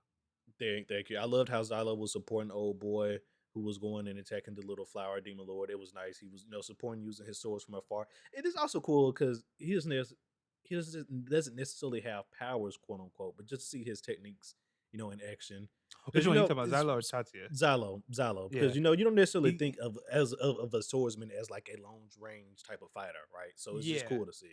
Thank you. I loved how Xylo was supporting the old boy who was going and attacking the little flower demon lord. It was nice. He was, supporting using his swords from afar. It is also cool because he doesn't necessarily have powers, quote unquote, but just to see his techniques, in action. Which one you talking about, Xylo or Tatsuya? Xylo, because you don't necessarily think of a swordsman as like a long range type of fighter, right? So it's just cool to see.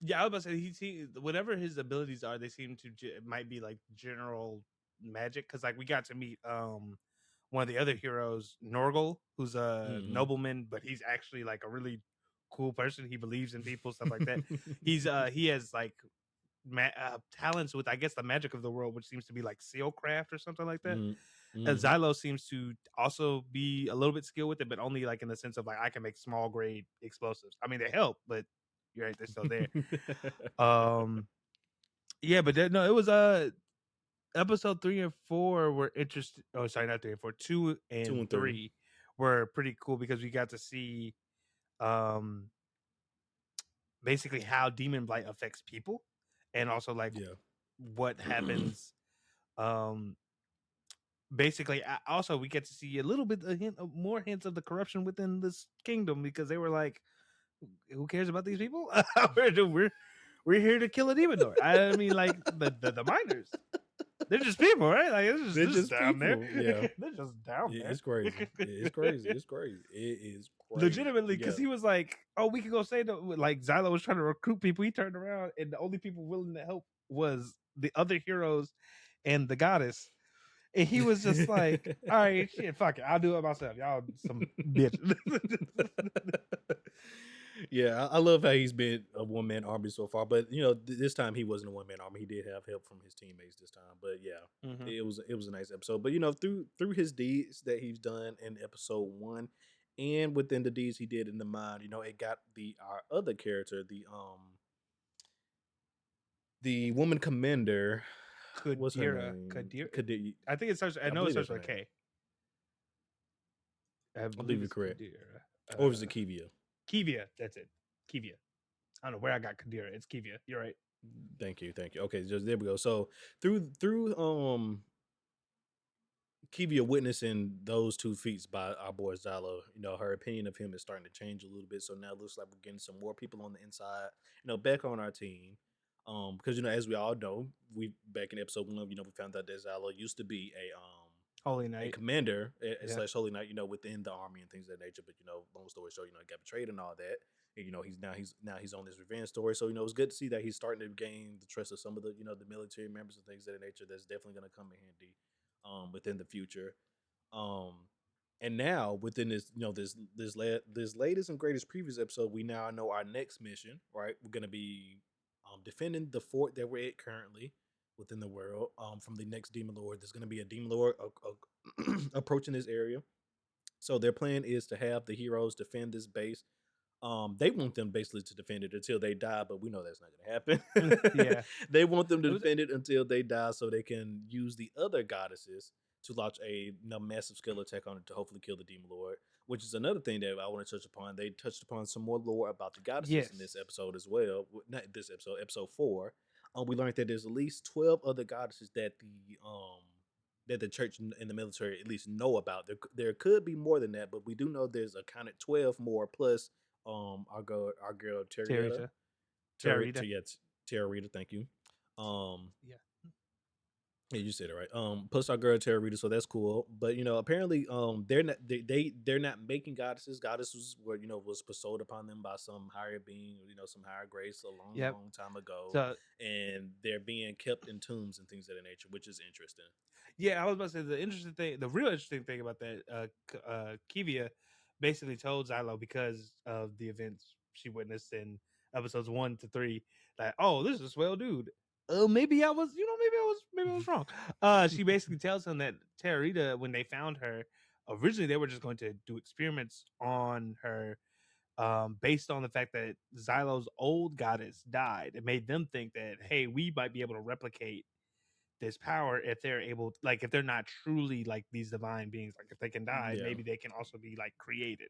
Yeah, I was about to say whatever his abilities are, they seem to might be like general magic, because like we got to meet one of the other heroes, Norgal, who's a nobleman, but he's actually like a really cool person. He believes in people, stuff like that. He has like talents with, I guess, the magic of the world, which seems to be like sealcraft or something like that. Xylo seems to also be a little bit skilled with it, but only like in the sense of like I can make small grade explosives. I mean, they help, but you're right, they're still there. Yeah, but no, it was episode 3 and 4 were interesting. Oh, sorry, not 3 and 4. 2 and 3 were pretty cool because we got to see basically how demon blight affects people, and also like what happens. Basically, also we get to see a little bit more hints of the corruption within this kingdom, because they were like, who cares about these people? we're here to kill a demon lord. I mean, like the miners. They're just people, right? Like They're they're just just down there. people. Yeah. They're just down there. It's crazy. It's crazy. It's crazy. It is crazy. Legitimately, Yeah. because he was like, "Oh, we can go say that." Like Xylo was trying to recruit people. He turned around, and the only people willing to help was the other heroes and the goddess. And he was just like, "All right, shit, fuck it, I'll do it myself. Y'all some bitch." Yeah, I love how he's been a one man army so far, but you know, this time he wasn't a one man army. He did have help from his teammates this time, but yeah, Mhm. it was a nice episode. But you know, through his deeds that he's done in episode one, and within the deeds he did in the mind, you know, it got our other character, the woman commander. What's her Kadira, name? Kadir. Kadir. I think it starts. I I know it believe that's starts her with name. a K. I I believe believe you're it's correct. Kadira. Or was it Kivia? Kivia. That's it. Kivia. I don't know where I got Kadira. It's Kivia. You're right. Thank you, thank you. Okay, just there we go. So through Kivia witnessing those two feats by our boy Zalo, you know, her opinion of him is starting to change a little bit. So now it looks like we're getting some more people on the inside, you know, back on our team. Because you know, as we all know, we back in episode one, you know, we found out that Zalo used to be Holy a Knight. commander Yeah. slash holy knight, you know, within the army and things of that nature. But you know, long story short, you know, he got betrayed and all that. And you know, he's on this revenge story. So you know, it's good to see that he's starting to gain the trust of some of the you know the military members and things of that nature. That's definitely going to come in handy within the future. Um, and now within this, you know, this latest and greatest previous episode, we now know our next mission. Right, we're gonna be defending the fort that we're at currently within the world. From the next demon lord, there's gonna be a demon lord approaching this area. So their plan is to have the heroes defend this base. They want them basically to defend it until they die, but we know that's not going to happen. Yeah. They want them to It was defend it until they die, so they can use the other goddesses to launch a massive scale attack on it to hopefully kill the demon lord. Which is another thing that I want to touch upon. They touched upon some more lore about the goddesses in yes. this episode as well. Not this episode, episode four. We learned that there's at least 12 other goddesses that the church and the military at least know about. There could be more than that, but we do know there's a kind of 12 more plus our girl Terrietta. Terita. Terita. Terra Rita, thank you. Yeah. Yeah, you said it right. Plus our girl Terra Rita, so that's cool. But you know, apparently, they're not making goddesses. Goddesses were you know was bestowed upon them by some higher being, you know, some higher grace a long, Yep. long time ago, So and they're being kept in tombs and things of that nature, which is interesting. yeah, I was about to say the real interesting thing about that, Kivia basically told Xylo because of the events she witnessed in episodes 1 to 3 that, oh, this is a swell dude. Maybe I was, maybe I was wrong. She basically tells him that Terita, when they found her, originally they were just going to do experiments on her, based on the fact that Xylo's old goddess died. It made them think that, hey, we might be able to replicate this power if they're able, like, if they're not truly like these divine beings, like if they can die, Yeah. maybe they can also be like created.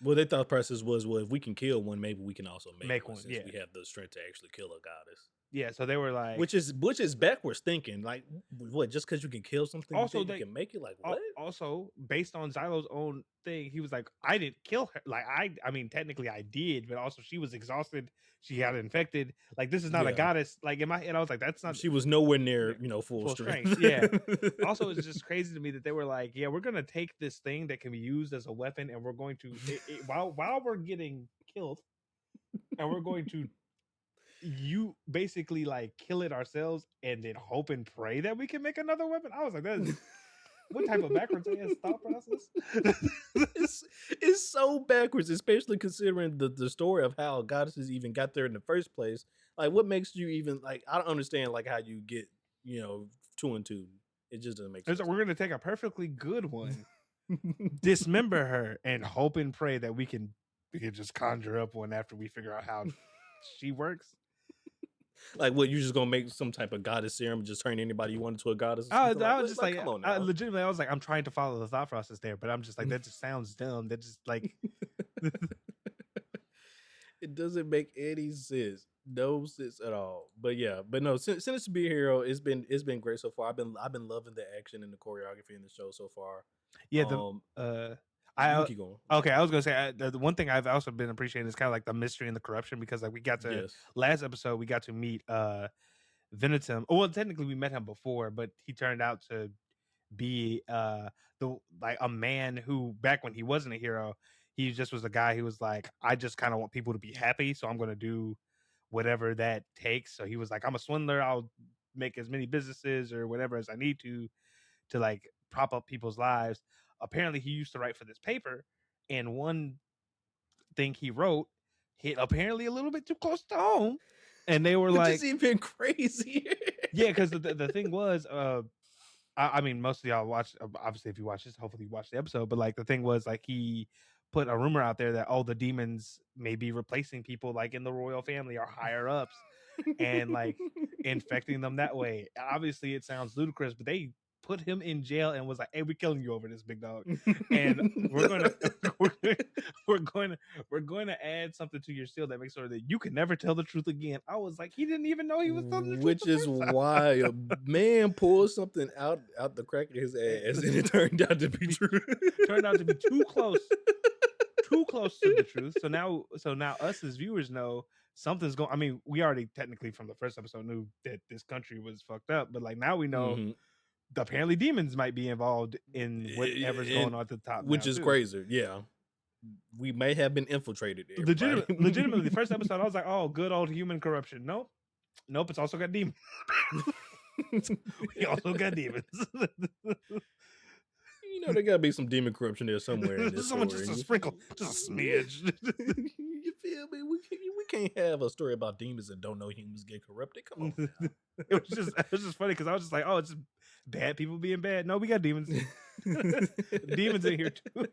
Well, their thought process was, well, if we can kill one, maybe we can also make one, since Yeah. we have the strength to actually kill a goddess. Yeah, so they were like, Which is backwards thinking. Like, what? Just because you can kill something, also you they can make it? Like, what? also based on Xylo's own thing, he was like, I didn't kill her. Like I mean, technically I did, but also she was exhausted. She got infected. Like, this is not a Yeah. goddess. Like in my head, I was like, that's not. She was nowhere near, you know, full strength. Yeah. Also, it's just crazy to me that they were like, yeah, we're gonna take this thing that can be used as a weapon, and we're going to while we're getting killed, and we're going to you basically like kill it ourselves and then hope and pray that we can make another weapon. I was like, that's what type of backwards ass thought process? It's so backwards, especially considering the story of how goddesses even got there in the first place. Like, what makes you even like? I don't understand like how you get, you know, 2 and 2. It just doesn't make sense. We're gonna take a perfectly good one, dismember her, and hope and pray that we can just conjure up one after we figure out how she works. Like, what, you just gonna make some type of goddess serum and just turn anybody you want into a goddess? I was just come on now. legitimately, I was like, I'm trying to follow the thought process there, but I'm just like, that just sounds dumb. That just like, it doesn't make any sense. No sense at all. But yeah, but no, since to be a hero, it's been great so far. I've been loving the action and the choreography in the show so far. Yeah, keep going. Okay, I was gonna say the one thing I've also been appreciating is kind of like the mystery and the corruption, because like we got to last episode we got to meet Venetum. Well, technically we met him before, but he turned out to be the like a man who back when he wasn't a hero, he just was a guy who was like, I just kind of want people to be happy, so I'm gonna do whatever that takes. So he was like, I'm a swindler, I'll make as many businesses or whatever as I need to like prop up people's lives. Apparently he used to write for this paper, and one thing he wrote hit apparently a little bit too close to home, and they were Which like, is even crazier. yeah, because the thing was, I mean, most of y'all watch. Obviously, if you watch this, hopefully you watch the episode. But like, the thing was, like, he put a rumor out there that all the demons may be replacing people like in the royal family or higher ups, and like infecting them that way. Obviously, it sounds ludicrous, but they put him in jail and was like, "Hey, we're killing you over this, big dog, and we're gonna we're, we're going to we're going to add something to your seal that makes sure that you can never tell the truth again." I was like, he didn't even know he was telling the truth. Which is why a man pulled something out the crack of his ass, and it turned out to be true. Turned out to be too close to the truth. So now us as viewers know something's going. I mean, we already technically from the first episode knew that this country was fucked up, but like now we know apparently demons might be involved in whatever's going on at the top, which now, is too. crazy. Yeah, we may have been infiltrated. Legitimately, the first episode, I was like, "Oh, good old human corruption." Nope. It's also got demons. We also got demons. You know, there gotta be some demon corruption there somewhere in this story. Just a sprinkle, just a smidge. You feel me? We can't have a story about demons and don't know humans get corrupted. Come on now. It was just funny because I was just like, oh, it's just bad people being bad. No, we got demons. Demons in here too.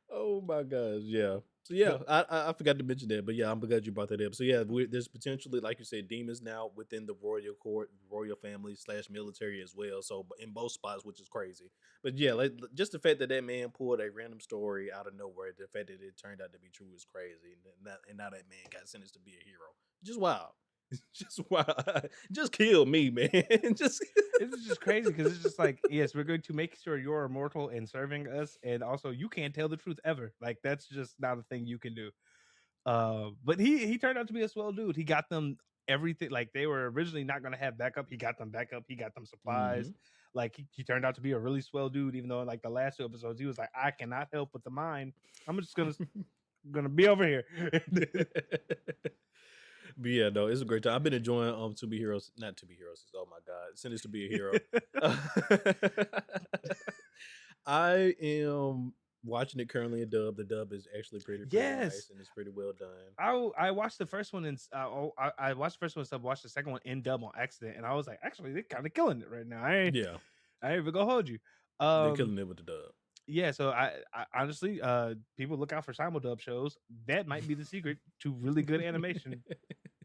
Oh my gosh, yeah. So yeah, I forgot to mention that, but yeah, I'm glad you brought that up. So yeah, there's potentially, like you said, demons now within the royal court, royal family / military as well. So in both spots, which is crazy. But yeah, like, just the fact that that man pulled a random story out of nowhere, the fact that it turned out to be true is crazy. And now that man got sentenced to be a hero. Just wow. Just wow. Just kill me, man. It's just crazy because it's just like, yes, we're going to make sure you're immortal and serving us, and also you can't tell the truth ever. Like that's just not a thing you can do. But he turned out to be a swell dude. He got them everything. Like they were originally not going to have backup. He got them backup. He got them supplies. Like he turned out to be a really swell dude. Even though in like the last 2 episodes he was like, I cannot help with the mind. I'm just gonna be over here. But yeah, no, it's a great time. I've been enjoying To Be Heroes, not To Be Heroes. Oh my God, Sentenced to Be a Hero. I am watching it currently in dub. The dub is actually pretty nice and it's pretty well done. I watched the first one and I watched the first one, watched the second one in dub on accident, and I was like, actually, they're kind of killing it right now. I ain't even gonna hold you. They're killing it with the dub. Yeah, so I honestly, people look out for simuldub shows. That might be the secret to really good animation,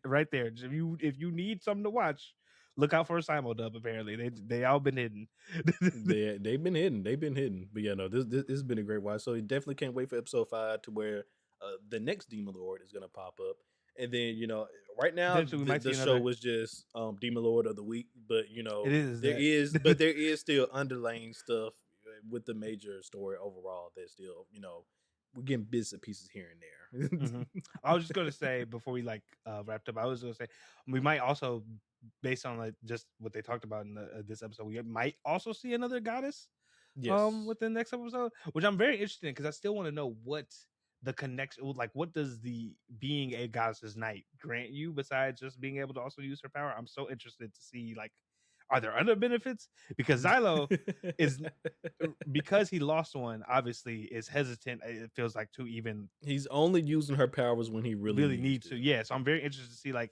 right there. If you need something to watch, look out for a simuldub. Apparently, they all been hidden. They've been hidden. But yeah, no, this has been a great watch. So you definitely can't wait for episode 5 to where the next Demon Lord is gonna pop up. And then, you know, right now the show was just Demon Lord of the Week, but you know, there is still underlying stuff with the major story overall that still, you know, we're getting bits and pieces here and there. I was just gonna say before we like wrapped up, I was gonna say we might also, based on like just what they talked about in this episode, we might also see another goddess within the next episode, which I'm very interested in because I still want to know what the connection, like what does the being a goddess's knight grant you besides just being able to also use her power. I'm so interested to see, like, are there other benefits? Because Xylo is, because he lost one, obviously is hesitant. It feels like to even, he's only using her powers when he really needs to. Yeah, so I'm very interested to see, like,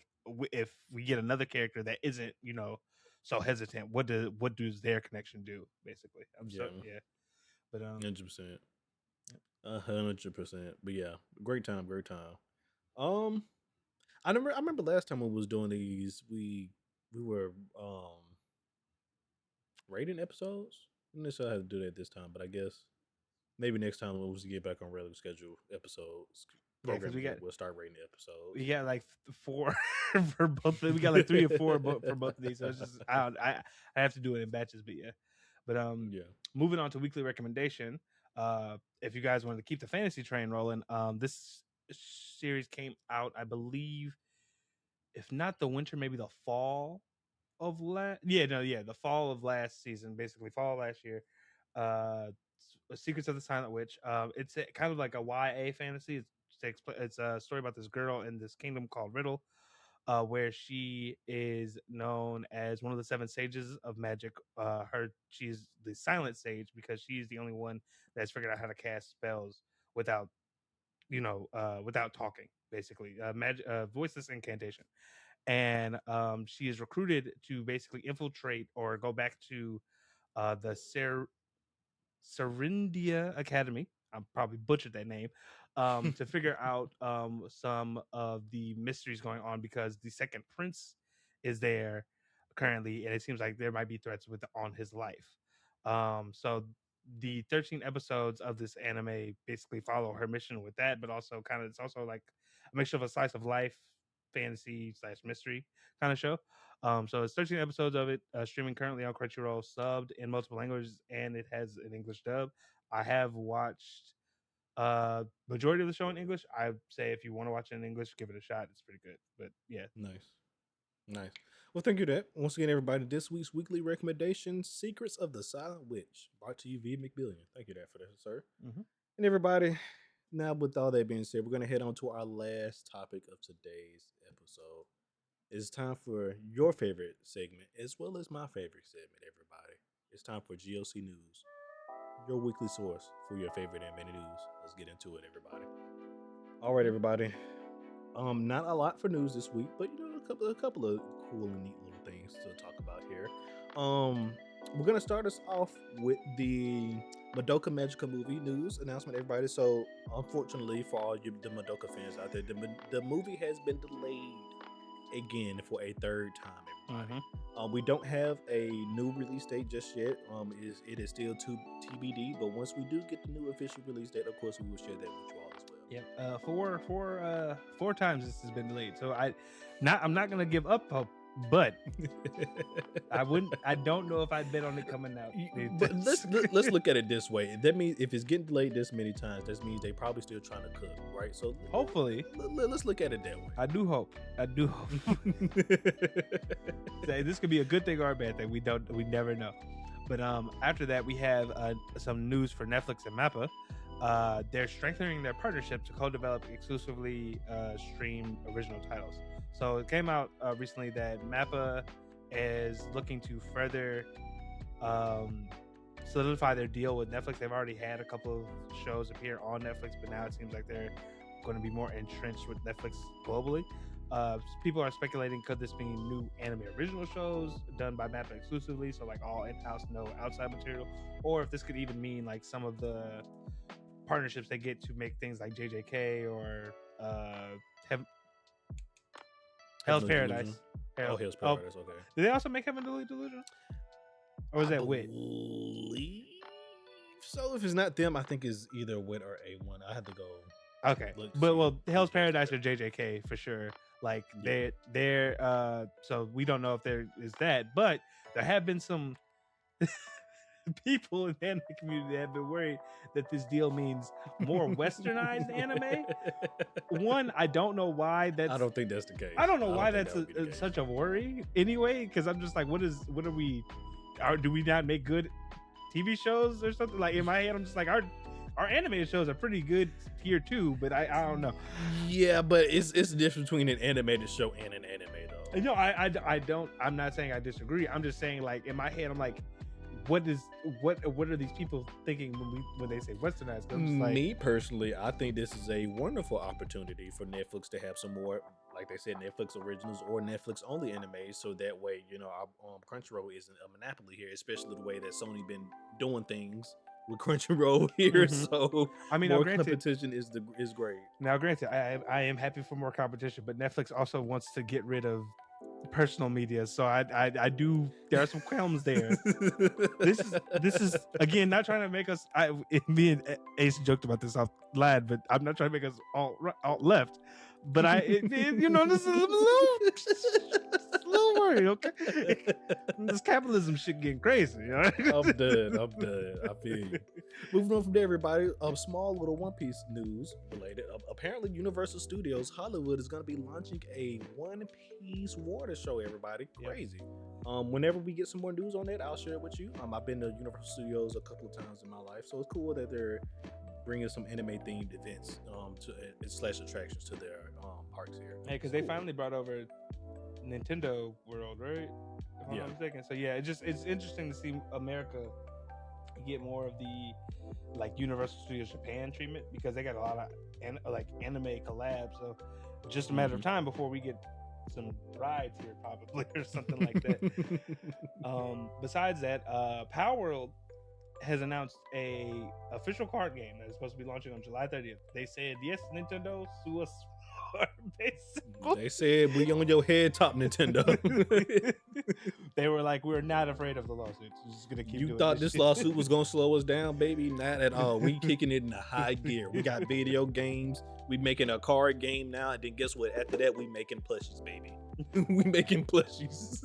if we get another character that isn't, you know, so hesitant. What does their connection do? Basically, but 100%, 100%. But yeah, great time. I remember last time we was doing these, we were rating episodes. I don't necessarily have to do that this time, but I guess maybe next time we'll get back on regular schedule episodes. Yeah, because we'll start rating the episodes. We got like 4 for both. We got like 3 or 4 for both of these. So it's just I have to do it in batches, but yeah. But moving on to weekly recommendation. If you guys wanted to keep the fantasy train rolling, this series came out, I believe if not the winter, maybe the fall of the fall of last season, basically fall of last year. Secrets of the Silent Witch. It's kind of like a YA fantasy. It's a story about this girl in this kingdom called Riddle, where she is known as one of the 7 sages of magic. She's the silent sage because she's the only one that's figured out how to cast spells without without talking, basically voiceless incantation. And she is recruited to basically infiltrate or go back to the Serindia Academy. I probably butchered that name. To figure out some of the mysteries going on because the second prince is there currently, and it seems like there might be threats on his life. So the 13 episodes of this anime basically follow her mission with that, but also it's also like a mixture of a slice of life, fantasy / mystery kind of show. So it's 13 episodes of it, streaming currently on Crunchyroll, subbed in multiple languages, and it has an English dub. I have watched majority of the show in English. I say if you want to watch it in English, give it a shot. It's pretty good. But yeah. Nice. Well, thank you for that. Once again, everybody, this week's weekly recommendation, Secrets of the Silent Witch, brought to you via McBillion. Thank you for that, sir. Mm-hmm. And everybody, now with all that being said, we're going to head on to our last topic of today's episode. It's time for your favorite segment, as well as my favorite segment, everybody. It's time for GOC News, your weekly source for your favorite anime news. Let's get into it, everybody. All right, everybody. Not a lot for news this week, but a couple of cool and neat little things to talk about here. We're gonna start us off with the Madoka Magica movie news announcement, everybody. So, unfortunately, for all you the Madoka fans out there, the movie has been delayed again for a third time, everybody. Mm-hmm. We don't have a new release date just yet. It is still TBD, but once we do get the new official release date, of course, we will share that with you all as well. Yep. Four times this has been delayed. So I'm not gonna give up hope, but I don't know if I'd bet on it coming out. But let's look at it this way. That means if it's getting delayed this many times, that means they probably still trying to cook, right? So hopefully, let's look at it that way. I do hope. This could be a good thing or a bad thing. We never know. But after that, we have some news for Netflix and MAPPA. They're strengthening their partnership to co-develop exclusively streamed original titles. So it came out recently that MAPPA is looking to further solidify their deal with Netflix. They've already had a couple of shows appear on Netflix, but now it seems like they're going to be more entrenched with Netflix globally. People are speculating, could this mean new anime original shows done by MAPPA exclusively, so like all in-house, no outside material, or if this could even mean like some of the partnerships they get to make things like JJK or Hell's Paradise. Hell's Paradise, okay. Did they also make Heavenly Delusion? Or was that Wit? So if it's not them, I think it's either Wit or A1. I had to go. Okay, Hell's Paradise or JJK for sure. Like they're so we don't know if there is that, but there have been some people in the anime community that have been worried that this deal means more westernized anime. One, I don't know why that's. I don't think that's the case. I don't know why that's such a worry anyway, because I'm just like, what are we? Do we not make good TV shows or something? Like in my head, I'm just like, our animated shows are pretty good tier 2, but I don't know. Yeah, but it's the difference between an animated show and an anime, though. No, I don't. I'm not saying I disagree. I'm just saying, like in my head, I'm like, what are these people thinking when they say westernized? Me personally, I think this is a wonderful opportunity for Netflix to have some more, like they said, Netflix originals or Netflix only animes, so that way, our Crunchyroll isn't a monopoly here, especially the way that Sony been doing things with Crunchyroll here. Mm-hmm. So I mean, more competition is great. Now, granted, I am happy for more competition, but Netflix also wants to get rid of personal media, so I do. There are some qualms there. This is again not trying to make us. Me and Ace joked about this offline, but I'm not trying to make us all left. But this is a little worried. Okay, this capitalism shit getting crazy. I'm done. I feel you. Moving on from there, everybody. Small little One Piece news related. Apparently, Universal Studios Hollywood is going to be launching a One Piece water show. Everybody, crazy. Whenever we get some more news on that, I'll share it with you. I've been to Universal Studios a couple of times in my life, so it's cool that they're bringing some anime themed events / attractions to their parks here. Hey, because they finally brought over Nintendo World, right? If I'm not mistaken. So yeah, it's interesting to see America get more of the like Universal Studios Japan treatment, because they got a lot of anime collabs. So just a matter of time before we get some rides here, probably, or something like that. Besides that, Power World has announced a official card game that is supposed to be launching on July 30th. They said, yes, Nintendo, sue us. They said, we on your head, top Nintendo. They were like, we're not afraid of the lawsuits. We're just gonna keep. You thought this lawsuit was gonna slow us down, baby? Not at all. We kicking it in a high gear. We got video games. We making a card game now, and then guess what? After that, we making plushies, baby. We making plushies.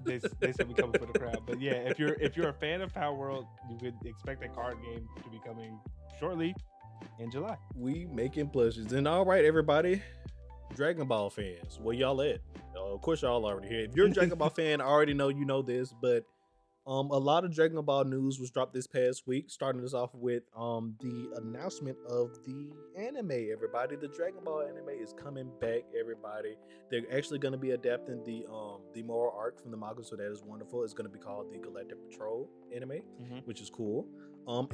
They said we coming for the crowd, but yeah, if you're a fan of Power World, you could expect a card game to be coming shortly in July. We making plushies. And all right, everybody, Dragon Ball fans, where y'all at? Of course, y'all already here. If you're a Dragon Ball fan, I already know you know this, but a lot of Dragon Ball news was dropped this past week, starting us off with the announcement of the anime, everybody. The Dragon Ball anime is coming back, everybody. They're actually going to be adapting the moral arc from the manga, so that is wonderful. It's going to be called the Galactic Patrol anime, which is cool.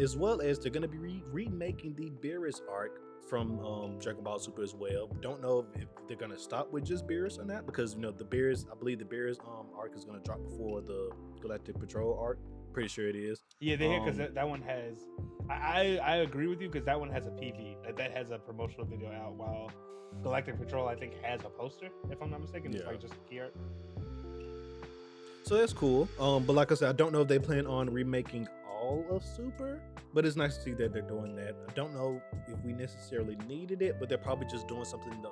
As well as they're going to be remaking the Beerus arc from Dragon Ball Super as well. Don't know if they're going to stop with just Beerus or not, because I believe the Beerus arc is going to drop before the Galactic Patrol arc. Pretty sure it is. Yeah, they hit, because that one has. I agree with you, because that one has a PV that has a promotional video out, while Galactic Patrol I think has a poster, if I'm not mistaken. It's like just a key art. So that's cool. But like I said, I don't know if they plan on remaking all of Super, but it's nice to see that they're doing that. I don't know if we necessarily needed it, but they're probably just doing something to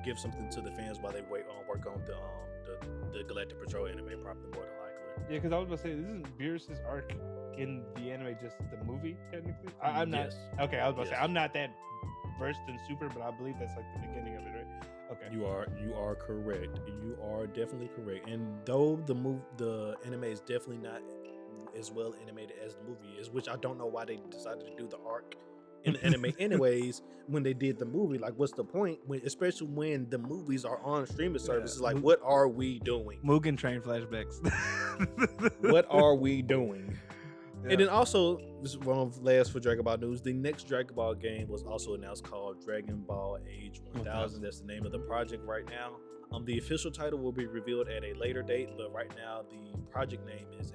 give something to the fans while they work on the Galactic Patrol anime, probably more than likely. Yeah, because I was about to say, isn't Beerus's arc in the anime just the movie technically? I'm not. Yes. Okay, I was about to say I'm not that versed in Super, but I believe that's like the beginning of it, right? Okay. You are correct. You are definitely correct. And though the anime is definitely not as well animated as the movie is, which I don't know why they decided to do the arc in the anime anyways when they did the movie. Like, what's the point, especially when the movies are on streaming services? Like, what are we doing? Mugen Train flashbacks. What are we doing? Yeah. And then also, this is one of last for Dragon Ball news, the next Dragon Ball game was also announced, called Dragon Ball Age 1000. That's the name of the project right now. The official title will be revealed at a later date, but right now the project name is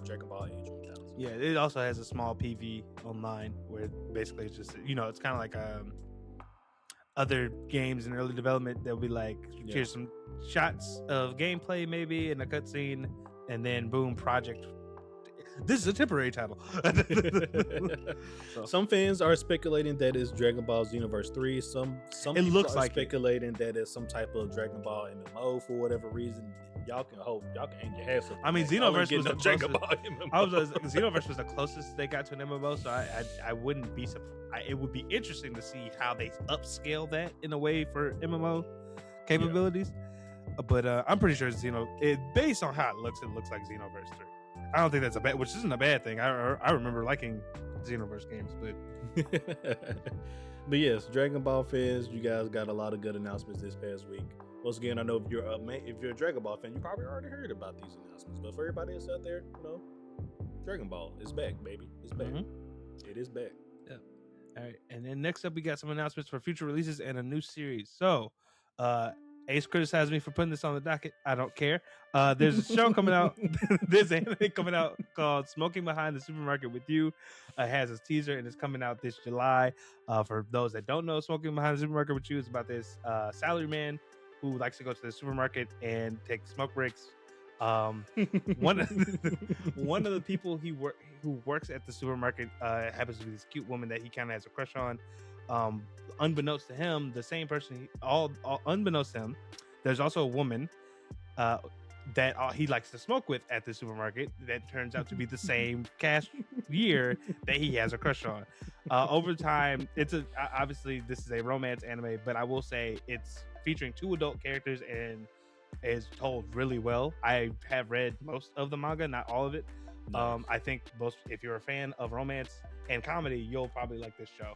Dragon Ball Age 1000. Yeah, it also has a small PV online where basically it's just, it's kind of like other games in early development. They'll be like, here's some shots of gameplay maybe in a cutscene, and then boom, project. This is a temporary title. Some fans are speculating that it's Dragon Ball Xenoverse 3. Some people are speculating that it's some type of Dragon Ball MMO for whatever reason. Y'all can hang your hats up. I mean, Xenoverse was the closest. Xenoverse was the closest they got to an MMO, so I wouldn't be surprised. It would be interesting to see how they upscale that in a way for MMO capabilities. Yeah. But I'm pretty sure based on how it looks like Xenoverse 3. I don't think that's which isn't a bad thing. I remember liking Xenoverse games, but yes, Dragon Ball fans, you guys got a lot of good announcements this past week. Once again, I know if you're a Dragon Ball fan, you probably already heard about these announcements. But for everybody else out there, Dragon Ball is back, baby. It's back. It is back. Yeah. All right, and then next up, we got some announcements for future releases and a new series. So, Ace criticized me for putting this on the docket. I don't care. There's a show coming out. There's an anime coming out called Smoking Behind the Supermarket with You. It has a teaser and it's coming out this July. For those that don't know, Smoking Behind the Supermarket with You is about this salaryman who likes to go to the supermarket and take smoke breaks. One of the people who works at the supermarket happens to be this cute woman that he kind of has a crush on. unbeknownst to him, the same person, all unbeknownst to him, there's also a woman that he likes to smoke with at the supermarket that turns out to be the same cashier that he has a crush on. Over time, obviously this is a romance anime, but I will say it's featuring 2 adult characters and is told really well. I have read most of the manga, not all of it. Nice. I think if you're a fan of romance and comedy, you'll probably like this show.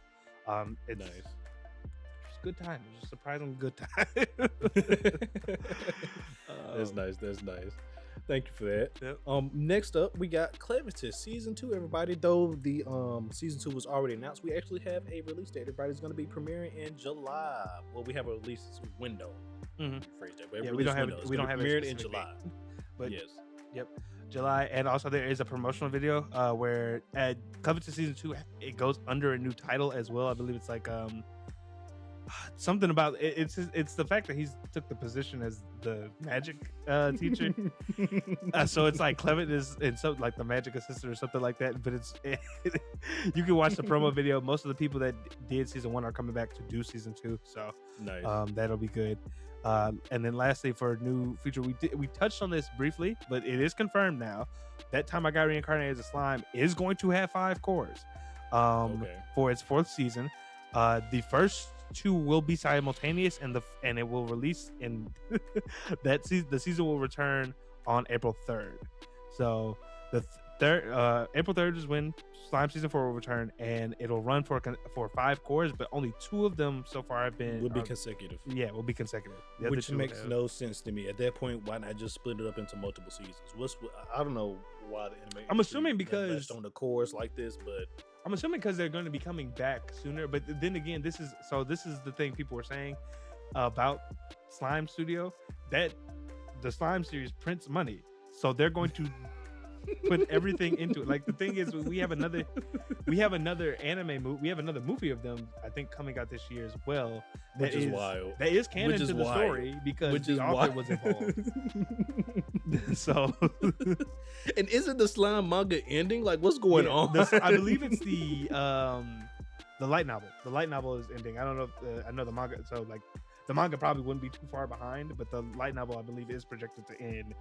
It's Nice. It's good time. It's a surprisingly good time. That's nice. That's nice. Thank you for that. Yep. Next up, we got Clevitus season 2. Everybody, though the season 2 was already announced, we actually have a release date. Everybody's going to be premiering in July. Well, we have a release window. Phrase that. But we don't have premiered in July. But yes. Yep. July, and also there is a promotional video where at Clevitus season 2 it goes under a new title as well. I believe it's like something about it's the fact that he's took the position as the magic teacher. So it's like Clevitus and so like the magic assistant or something like that. But you can watch the promo video. Most of the people that did season 1 are coming back to do season 2, so nice. That'll be good. And then lastly, for a new feature, we touched on this briefly, but it is confirmed now. That Time I Got Reincarnated as a Slime is going to have 5 cores for its 4th season. The first 2 will be simultaneous, and it will release in that season. The season will return on April 3rd. So the April 3rd is when Slime season 4 will return, and it'll run for 5 cores, but only 2 of them so far have been consecutive. Yeah, will be consecutive. Which makes no sense to me. At that point, why not just split it up into multiple seasons? I don't know why the anime. I'm assuming because on the cores like this, but I'm assuming because they're going to be coming back sooner. But then again, this is the thing people were saying about Slime Studio, that the Slime series prints money, so they're going to put everything into it. Like, the thing is, we have another anime movie. We have another movie of them, I think, coming out this year as well. Which is wild. That is canon to the story because the author was involved. So, and isn't the Slime manga ending? Like, what's going on? I believe it's the light novel. The light novel is ending. I don't know if I know the manga. So, like, the manga probably wouldn't be too far behind, but the light novel, I believe, is projected to end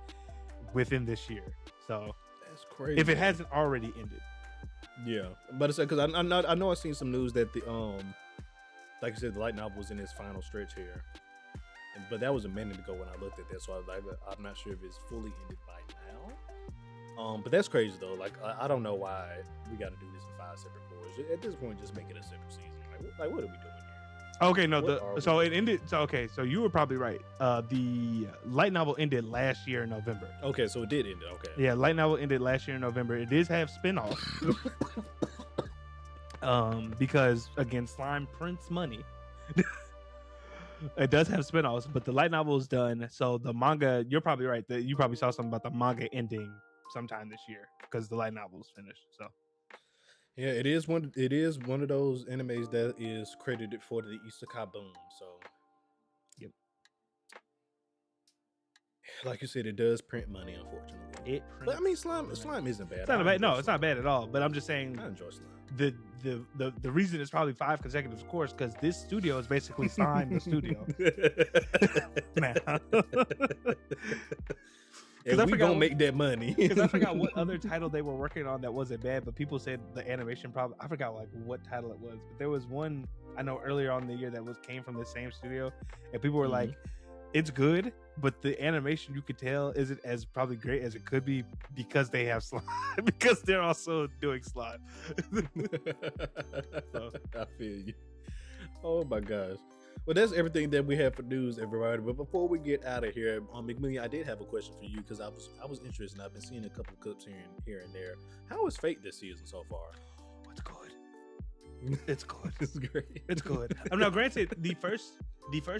within this year. So that's crazy. If it hasn't already ended. Yeah, but it's because I know I've seen some news that the like you said, the light novel was in its final stretch here, but that was a minute ago when I looked at that, so I was like, I'm not sure if it's fully ended by now. But that's crazy though. Like, I don't know why we got to do this in 5 separate cores. At this point, just make it a separate season. Like what are we doing here? Okay, no, so it ended. So okay, so you were probably right. The light novel ended last year in November. Okay, so it did end. Okay. Yeah, light novel ended last year in November. It does have spinoffs. Because again, Slime prints money. It does have spinoffs, but the light novel is done. So the manga, you're probably right. That you probably saw something about the manga ending sometime this year because the light novel is finished. So. Yeah, it is one of those animes that is credited for the isekai boom. So, yep. Like you said, it does print money, unfortunately. But I mean, slime isn't bad. It's not bad. No, it's not bad at all. But I'm just saying, I enjoy slime. The reason it's probably 5 consecutive, of course, because this studio is basically Slime the studio. Because we gonna make that money. Because I forgot what other title they were working on that wasn't bad, but people said the animation problem. I forgot like what title it was, but there was one I know earlier on in the year that came from the same studio, and people were like, "It's good, but the animation you could tell isn't as probably great as it could be because they have slime, because they're also doing slime." So. I feel you. Oh my gosh. Well, that's everything that we have for news, everybody. But before we get out of here, McMillian, I did have a question for you because I was interested. I've been seeing a couple of clips here and there. How is Fate this season so far? It's good. It's good. It's great. It's good. Now, granted, the first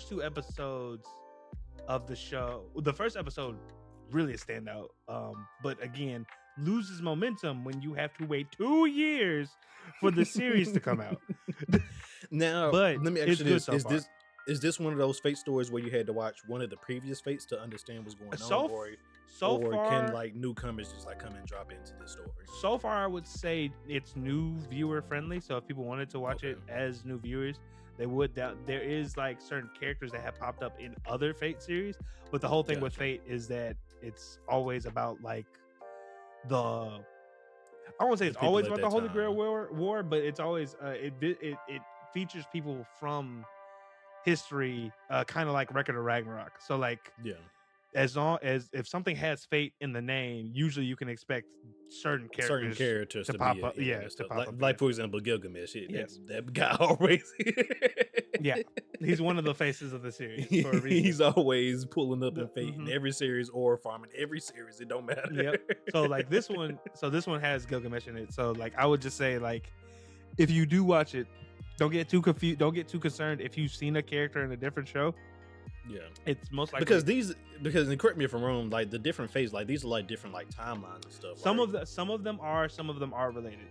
2 episodes of the show, the first episode really a standout. But again, loses momentum when you have to wait 2 years for the series to come out. Now, but let me ask you this: is this one of those Fate stories where you had to watch one of the previous Fates to understand what's going on? So or far, can like newcomers just like come and drop into this story? So far, I would say it's new viewer friendly. So if people wanted to watch it as new viewers, they would. There is like certain characters that have popped up in other Fate series, but the whole thing with Fate is that it's always about like the. I won't say it's always about the Holy Grail war, but it's always it features people from history, kind of like Record of Ragnarok. So like as long as if something has Fate in the name, usually you can expect certain characters to pop up. Yeah, to pop up. Like for example, Gilgamesh. That guy always. Yeah, he's one of the faces of the series. For a reason. He's always pulling up in Fate in every series or farming every series. It don't matter. Yep. So like this one, this one has Gilgamesh in it. So like I would just say like, if you do watch it, don't get too confused. Don't get too concerned if you've seen a character in a different show. Yeah, it's most likely because and correct me if I'm wrong, like the different phases, like these are like different like timelines and stuff. Some of them are related.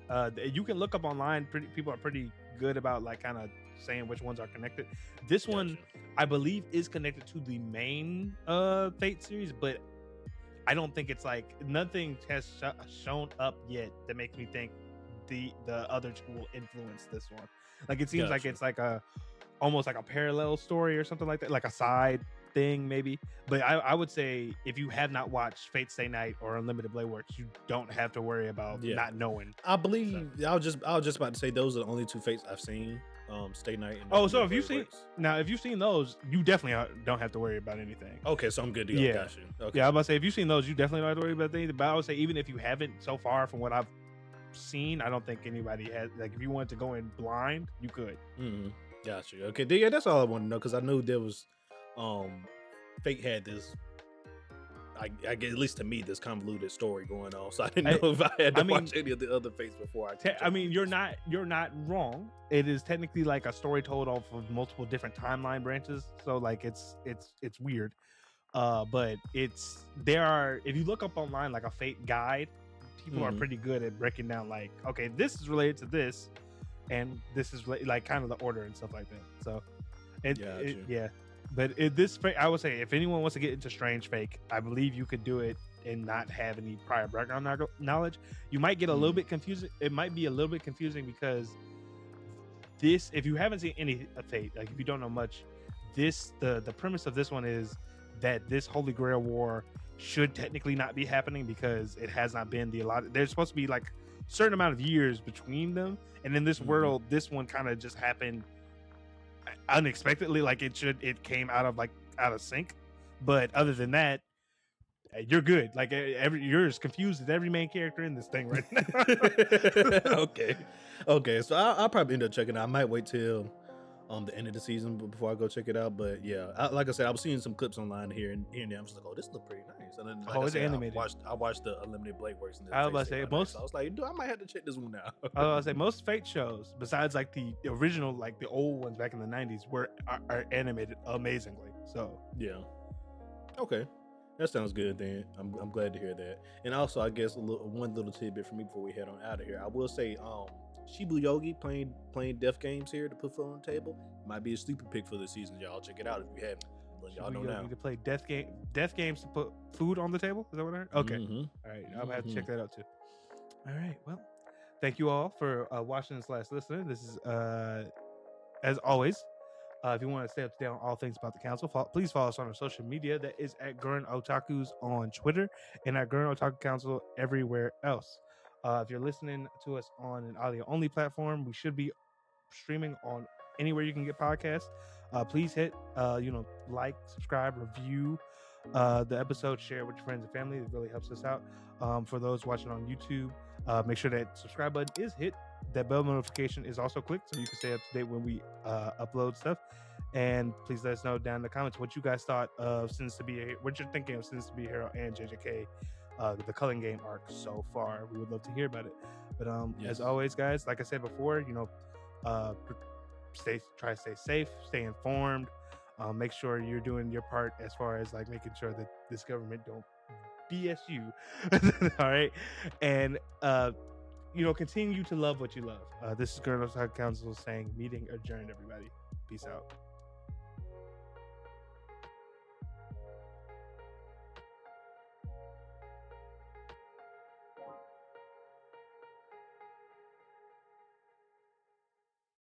You can look up online. People are pretty good about like kind of saying which ones are connected. This one, I believe, is connected to the main Fate series, but I don't think it's like nothing has shown up yet that makes me think the other two will influence this one. Like it seems like it's like almost like a parallel story or something like that, like a side thing maybe. But I would say if you have not watched Fate Stay Night or Unlimited Blade Works, you don't have to worry about not knowing. I believe I was just about to say those are the only two Fates I've seen. Stay Night and so if you've seen those, you definitely don't have to worry about anything. Okay, so I'm good to go. Yeah. Got you. Okay. Yeah, I was about to say if you've seen those, you definitely don't have to worry about anything. But I would say even if you haven't, so far from what I've seen, I don't think anybody has. Like if you wanted to go in blind, you could. Got you. Okay, yeah, that's all I want to know because I knew there was, Fate had this. I get, at least to me, this convoluted story going on, so I didn't know if I had to watch any of the other Fates before I mean, you're not wrong. It is technically like a story told off of multiple different timeline branches, so like it's weird. But if you look up online like a Fate guide, people are pretty good at breaking down like, okay, this is related to this. And this is like kind of the order and stuff like that. So, But I would say if anyone wants to get into Strange Fake, I believe you could do it and not have any prior background knowledge. You might get a little bit confusing. It might be a little bit confusing because if you haven't seen any Fate, like if you don't know much, the premise of this one is that this Holy Grail War should technically not be happening because it has not been there's supposed to be like a certain amount of years between them. And in this world, this one kind of just happened unexpectedly. Like it came out of sync. But other than that, you're good. Like you're as confused as every main character in this thing right now. Okay. So I'll probably end up checking it out. I might wait till the end of the season before I go check it out. But yeah, like I said, I was seeing some clips online here and there. I'm just like, oh, this looks pretty nice. And then, like it's animated. I watched the Unlimited Blade Works. I was about to say most. I was like, dude, I might have to check this one out. I was about to say most Fate shows, besides like the original, like the old ones back in the '90s, are animated amazingly. So yeah, okay, that sounds good. Then I'm glad to hear that. And also, I guess one little tidbit for me before we head on out of here. I will say, Shibu Yogi playing death games here to put food on the table might be a sleeper pick for this season. Y'all check it out if you haven't. Y'all know now. To play death games to put food on the table. Is that what I heard? Okay. All right. I'm gonna have to check that out too. All right. Well, thank you all for watching this last listener. This is as always. If you want to stay up to date on all things about the council, please follow us on our social media. That is at Gurren Otakus on Twitter and at Gurren Otaku Council everywhere else. If you're listening to us on an audio-only platform, we should be streaming on anywhere you can get podcasts. Please hit, like, subscribe, review the episode, share with your friends and family. It really helps us out. For those watching on YouTube, make sure that subscribe button is hit. That bell notification is also clicked so you can stay up to date when we upload stuff. And please let us know down in the comments what you guys thought of Sins to Be a Hero, what you're thinking of Sins to Be a Hero and JJK, the Culling Game arc so far. We would love to hear about it. But as always, guys, like I said before, try to stay safe, stay informed, make sure you're doing your part as far as like making sure that this government don't BS you. All right. And continue to love what you love. This is Gurren Otaku Council saying meeting adjourned, everybody. Peace out.